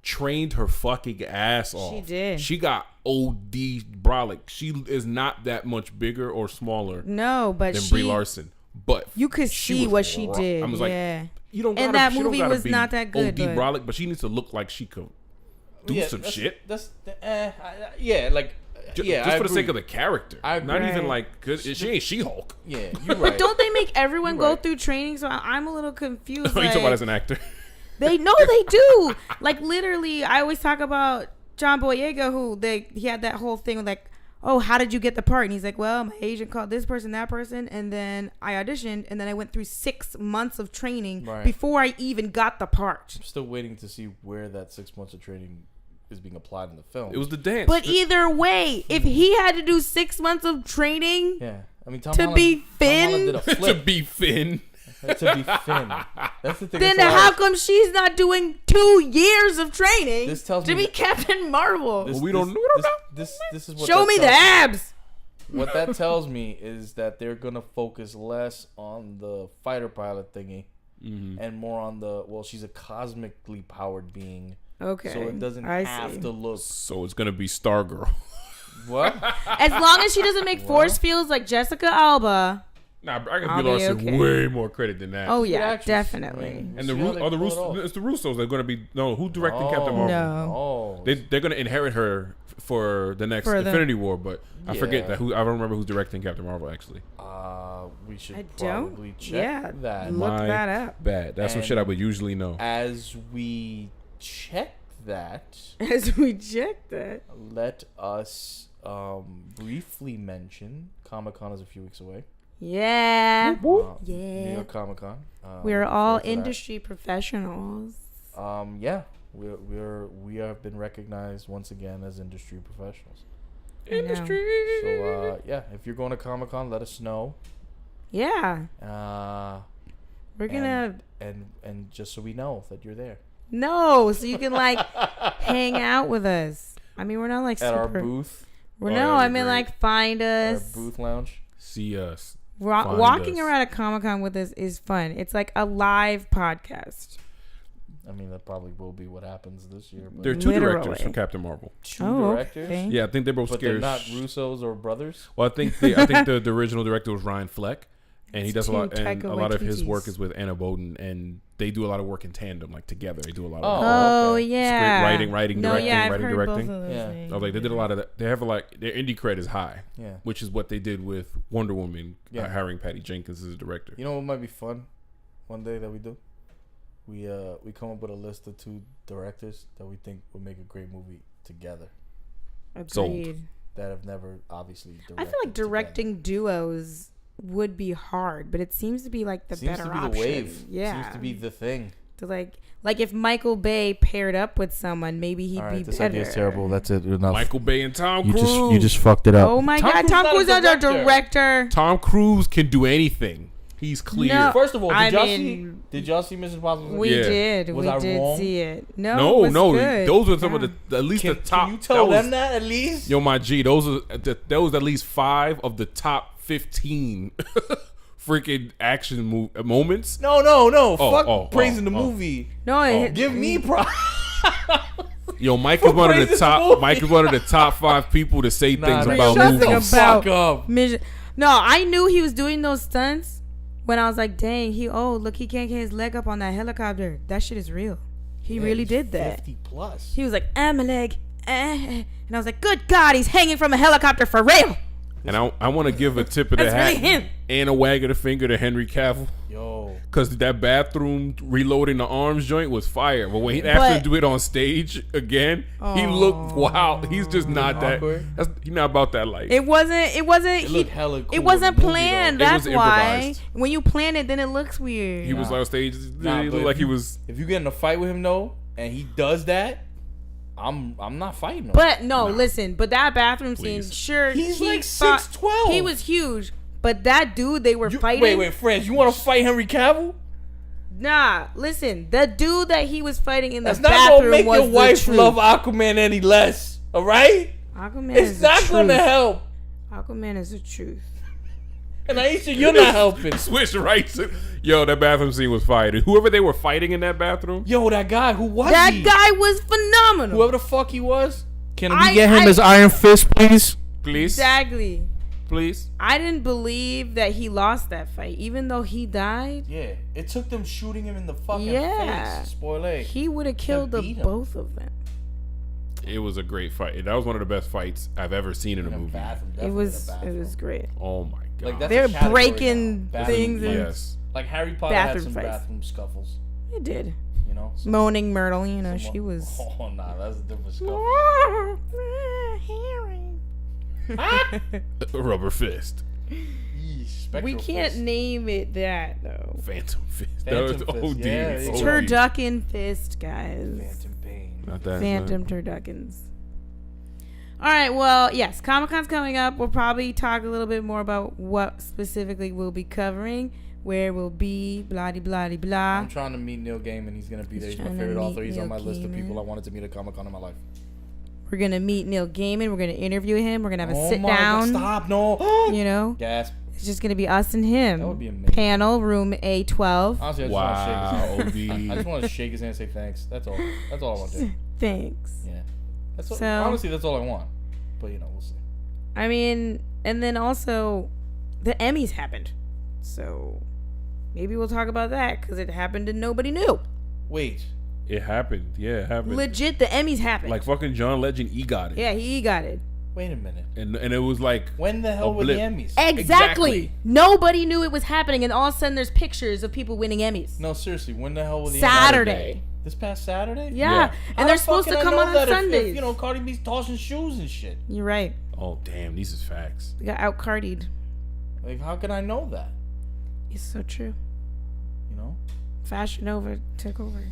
trained her fucking ass off. She did. She got OD brolic. She is not that much bigger or smaller No, but than Brie Larson. But you could she see was what she rough. did. I was yeah. like, you don't. And Gotta, that she don't movie gotta was be not that good, OD but- brolic, but she needs to look like she could do some shit. Just I for the sake of the character. I Not agree. even like, cause she ain't She-Hulk. Yeah, you're right. Don't they make everyone You're go right. through training? So I'm a little confused. You Like, talking about as an actor? they do. Like literally, I always talk about John Boyega, he had that whole thing with like, oh, how did you get the part? And he's like, well, my agent called this person, that person, and then I auditioned, and then I went through 6 months of training Right. before I even got the part. I'm still waiting to see where that 6 months of training is being applied in the film. It was the dance. But either way, if he had to do 6 months of training yeah. I mean, Tom to Holland, be Tom Finn? Holland did a to flip. be Finn. To be Finn. That's the thing. Then how come she's not doing 2 years of training This tells to me be Captain Marvel? we don't know. This is what. Show me the abs. What that tells me is that they're gonna focus less on the fighter pilot thingy, and more on the she's a cosmically powered being. Okay. So it doesn't have to look. So it's gonna be Stargirl. What? As long as she doesn't make force fields like Jessica Alba. Nah, I give I'll Brie be Larson okay. way more credit than that. Oh yeah, actress. definitely. I mean, And we'll see how they pull it off. it's the Russos. They're gonna be who directing Captain Marvel? No. They're gonna inherit her for the next Infinity War, but I forget that I don't remember who's directing Captain Marvel actually. We should I don't. probably check that. Look that up. Bad. That's some shit I would usually know. As we check that, As we check that. let us briefly mention Comic-Con is a few weeks away. Yeah. New Yeah. York Comic-Con. We're all forward to that. industry professionals. Yeah, we have been recognized once again as industry professionals. Industry. So if you're going to Comic-Con, let us know. Yeah. We're gonna and just so we know that you're there so you can like hang out with us. I mean, we're not like at super. our booth, I mean, like find our us. booth lounge. See us. Walking us. around a Comic-Con with us is fun. It's like a live podcast. I mean, that probably will be what happens this year. But There are two Literally. directors for Captain Marvel. two directors, okay. Yeah, I think they're both but scared. they're not Russos or brothers. Well, I think the original director was Ryan Fleck, and he does a two lot. And Taika a lot of his Waititis. work is with Anna Boden, and they do a lot of work in tandem, like together. They do a lot of Oh okay. yeah. Script writing, No, directing, yeah, I've writing, heard directing. both of those Yeah. things. I was like, they did a lot of that. They have their indie cred is high, Yeah. which is what they did with Wonder Woman, Yeah. hiring Patty Jenkins as a director. You know what might be fun? One day that we do, we come up with a list of 2 directors that we think would make a great movie together Agreed. that have never obviously directed. I feel like directing duos would be hard, but it seems to be like the seems better to be option. the wave. Yeah. Seems to be the thing. To like if Michael Bay paired up with someone, maybe he'd All be right, this better. idea is terrible. That's it. Enough. Michael Bay and Tom Cruise. You just fucked it up. Oh my Tom God, Cruise Tom not a Cruise is our director. director. Tom Cruise can do anything. He's clear. No. First of all, I did mean, y'all see Ms. Impossible? We Yeah. did. Was We I did wrong? see it. No, it was no, good. those were some Yeah. of the at least the top. Can you tell that was- them that at least? Yo, my G, those are that was at least 5 of the top 15 freaking action moments. No. Fuck praising the oh. movie. No, Give me props. Yo, Mike was one of the praising top. the movie. Mike was one of the top 5 people to say things Nah, about shut the movies. fuck Fuck up. No, I knew he was doing those stunts when I was like, dang, look, he can't get his leg up on that helicopter. That shit is real. He really he's did that. 50 plus. He was like, my leg. And I was like, good God, he's hanging from a helicopter for real. And I want to give a tip of the That's hat really him. and a wag of the finger to Henry Cavill. Yo. Because that bathroom reloading the arms joint was fire. But when he asked to do it on stage again, he looked wow. He's just not that. Awkward. He's not about that life. It wasn't. It looked hella cool It wasn't in the movie, planned. though. It That's was why. improvised. When you plan it, then it looks weird. He was on stage. Nah, he but looked if like he you- was. If you get in a fight with him though, and he does that, I'm not fighting him. But no, listen. But that bathroom scene, Please. sure, He's he like thought- 6'12". He was huge. But that dude they were fighting. Wait, friends, you want to fight Henry Cavill? Nah, listen. The dude that he was fighting in the That's not bathroom gonna make was your the wife truth. love Aquaman any less. All right? Aquaman It's is the not truth. gonna help. Aquaman is the truth. And Aisha, you're not helping. Switch right to, yo, that bathroom scene was fire. Whoever they were fighting in that bathroom, Yo, that guy, who was That he? guy was phenomenal. Whoever the fuck he was. Can I- we get him I- as Iron Fist, please? please, Exactly. please. I didn't believe that he lost that fight, even though he died. Yeah, it took them shooting him in the fucking Yeah. face. Spoiler. He would have killed the beat him. both of them. It was a great fight. That was one of the best fights I've ever seen in a movie. It was great. Oh my god. Like, that's They're a category breaking now. things Bathroom and- yes. Like Harry Potter Bathroom had some fights. bathroom scuffles. It did. You know? Some- Moaning Myrtle, you know, some- she was. Oh, nah, that's a different scuffle. Rubber fist. Yeesh, Spectral We can't Fist. name it that though. Phantom fist. Phantom That was fist, OD. yeah, It's OD. turducken fist, guys. Phantom Pain. Not that. Phantom turduckens. All right. Well, yes, Comic-Con's coming up. We'll probably talk a little bit more about what specifically we'll be covering, where we'll be, blah, blah, blah, blah. I'm trying to meet Neil Gaiman. He's gonna be there. He's my favorite author. He's on my list of people I wanted to meet at Comic-Con in my life. We're gonna meet Neil Gaiman. We're gonna interview him. We're gonna have a sit down. Stop! No. You know. Gasp. It's just gonna be us and him. That would be amazing. Panel room A12. Honestly, I just want to shake his hand and say thanks. That's all. That's all I want to do. Thanks. Yeah. So, honestly, that's all I want. But we'll see. I mean, and then also, the Emmys happened, so maybe we'll talk about that because it happened and nobody knew. Wait. It happened. Yeah, it happened. Legit, the Emmys happened. Like fucking John Legend, he got it. Yeah, he got it. Wait a minute. And it was like, when the hell were the Emmys? Exactly. Nobody knew it was happening, and all of a sudden there's pictures of people winning Emmys. No, seriously, when the hell were the Saturday. Emmys? This past Saturday? Yeah. And they're supposed to come on Sundays. If, Cardi B's tossing shoes and shit. You're right. Oh damn, these is facts. They got out Cardi'd. Like, how can I know that? It's so true. Fashion Nova took over.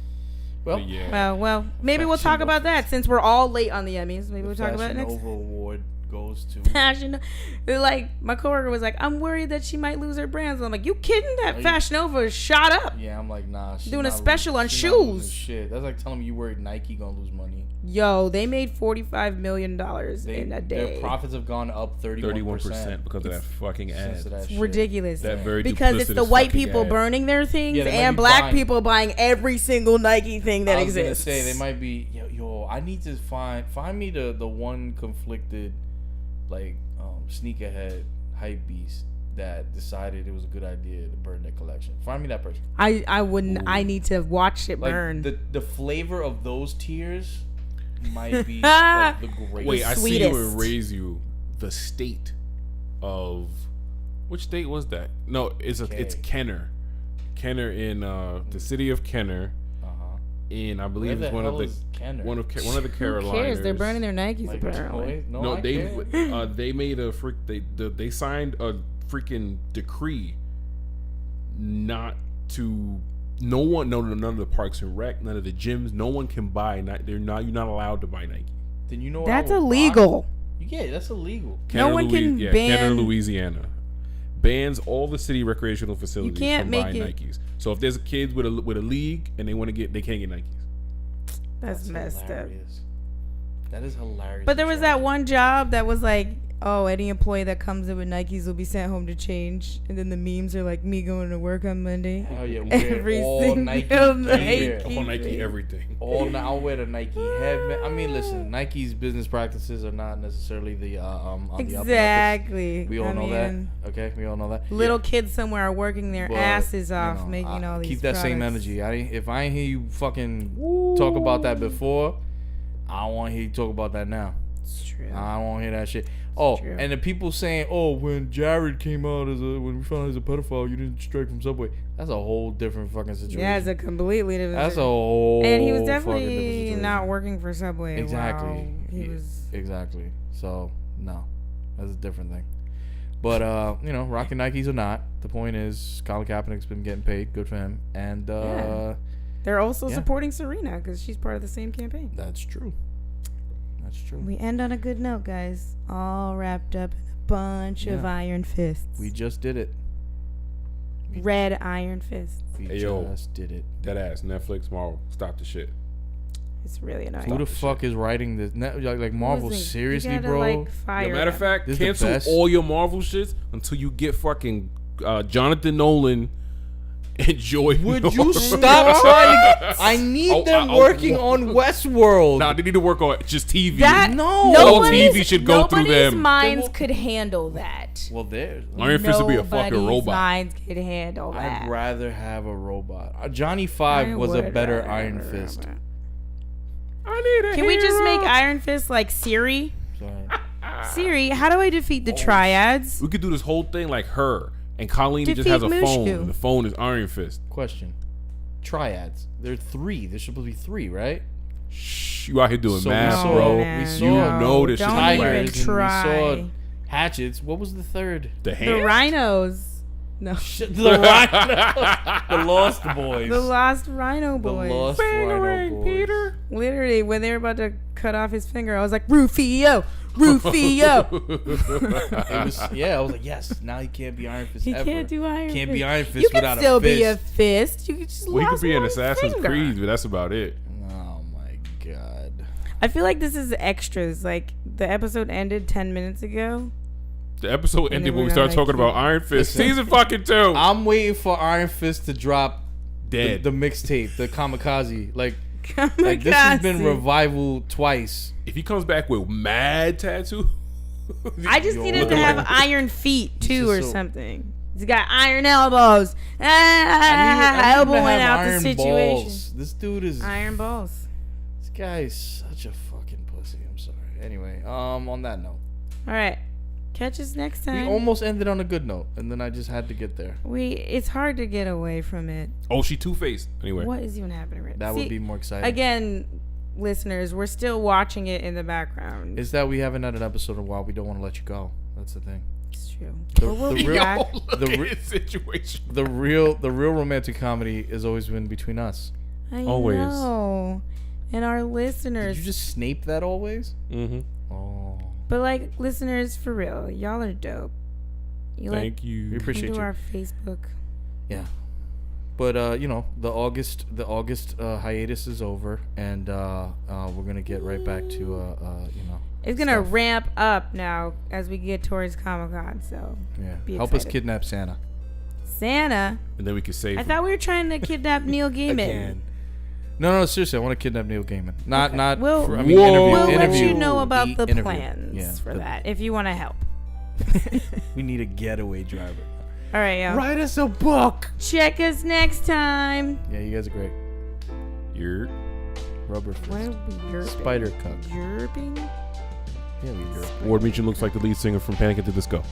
Well, yeah. Well, maybe we'll talk about that since we're all late on the Emmys. Maybe we'll talk about it next. Fashion Nova award goes to Fashion. Like, my coworker was like, I'm worried that she might lose her brands. And I'm like, you kidding? That Fashion Nova is shot up. Yeah, I'm like, nah. Doing a special on shoes. Shit, that's like telling me you worried Nike gonna lose money. Yo, they made $45 million in a day. Their profits have gone up 31% because of that fucking ad. It's ridiculous. That very because it's the white people ad. burning their things and black people buying every single Nike thing that exists. I was gonna say they might be. Yo, I need to find me the one conflicted sneakerhead hype beast that decided it was a good idea to burn their collection. Find me that person. I wouldn't. Ooh. I need to watch it burn. The flavor of those tears might be the greatest. Wait, I see you and raise you the state of which state was that? No, it's Kenner. Kenner in the city of Kenner. And I believe it's one of the Carolinas. Who cares? They're burning their Nikes apparently. They made they signed a freaking decree not to. None of the parks and rec, none of the gyms, no one can buy. You're not allowed to buy Nike. Then you know that's illegal. Yeah, that's illegal. No one can ban. Kenner, Louisiana bans all the city recreational facilities from buying Nikes. So if there's a kid with a league and they can't get Nikes. That's messed hilarious. Up. That is hilarious. But there was that one job that was like, oh, any employee that comes in with Nikes will be sent home to change. And then the memes are like me going to work on Monday. Hell yeah, every all Nike, all Nike everything. I'll wear the Nike headband. I mean, listen, Nike's business practices are not necessarily the exactly. We all know that. Okay, we all know that. Little kids somewhere are working their asses off making all these. Keep that same energy. If I ain't hear you fucking talk about that before, I don't want to hear you talk about that now. It's true. I don't want to hear that shit. Oh, and the people saying, "Oh, when Jared came out when we found out he's a pedophile, you didn't strike from Subway." That's a whole different fucking situation. Yeah, it's a completely different. That's a whole. And he was definitely not working for Subway. Exactly. He was exactly. So no, that's a different thing. But rocking Nikes or not, the point is Colin Kaepernick's been getting paid. Good for him. And they're also supporting Serena because she's part of the same campaign. That's true. That's true. We end on a good note, guys. All wrapped up in a bunch of iron fists. We just did it. Red iron fists. We just did it. That ass. Netflix, Marvel. Stop the shit. It's really annoying. Who the fuck is writing this? Like Marvel, seriously, bro? Matter of fact, cancel all your Marvel shits until you get fucking Jonathan Nolan. Enjoy. Would you stop trying to get... I need them working on Westworld. Nah, they need to work on just TV. All TV should go through them. Nobody's minds could handle that. Well, there's... Iron Fist would be a fucking robot. Nobody's minds could handle that. I'd rather have a robot. Johnny Five was a better Iron Fist. Can we just make Iron Fist like Siri? Sorry. Siri, how do I defeat the triads? We could do this whole thing like her. And Colleen just has a phone. And the phone is Iron Fist. Question. Triads. There are 3. There's supposed to be 3, right? Shh. You out here doing math, bro. We saw this tigers. We saw hatchets. What was the third? The rhinos. No. The rhinos. The Lost Boys. The Lost Rhino Boys. The Lost Rhino Boys. Peter. Literally, when they were about to cut off his finger, I was like, Rufio, Rufio. It was, I was like, yes. Now he can't be Iron Fist. He ever. can't do Iron Fist. Can't be Iron Fist you without can still a fist. be a fist. You can just Well, he lost could be an one Assassin's finger. Creed, but that's about it. Oh my god. I feel like this is extras. Like the episode ended 10 minutes ago. The episode And ended then when we we're started gonna talking about Iron Fist. Season fucking 2. I'm waiting for Iron Fist to drop Dead. the mixtape, the Kamikaze. Like Kamikaze. this has been revival twice. If he comes back with mad tattoo. I just need him to have iron feet too, or so- something. He's got iron elbows. I need him Elbowing to have out the iron situation. balls. This dude is. Iron balls. This guy is such a fucking pussy. I'm sorry. Anyway, on that note, All right, catch us next we time. almost ended on a good note, and then I just had to get there. It's hard to get away from it. Oh, she two-faced. Anyway. What is even happening right That would be more exciting. Again, listeners, we're still watching it in the background. Is that we haven't had an episode in a while. We don't want to let you go. That's the thing. It's true. The- But we'll the be real- back. The Look at his situation. The real romantic comedy has always been between us. I Always. know. And our listeners. Did you just snape that always? Mm-hmm. Oh, But like listeners, for real, y'all are dope. You Thank we you. appreciate do you. our Facebook. Yeah. But the August hiatus is over, and we're gonna get right back to It's gonna stuff. ramp up now as we get towards Comic-Con. So be help us excited. kidnap Santa Santa. And then we can save I him. thought we were trying to kidnap Neil Gaiman. again. No, seriously, I want to kidnap Neil Gaiman. Not. We'll, For, I Whoa. mean, we'll let interview. you know about the Interview. plans Yeah, for that if you want to help. We need a getaway driver. All right, y'all. Write us a book. Check us next time. Yeah, you guys are great. You're Rubber fist. Why are we yerping? Spider cuck. Yerping? Yeah, we Europe. Ward Meacham looks like the lead singer from Panic at the Disco.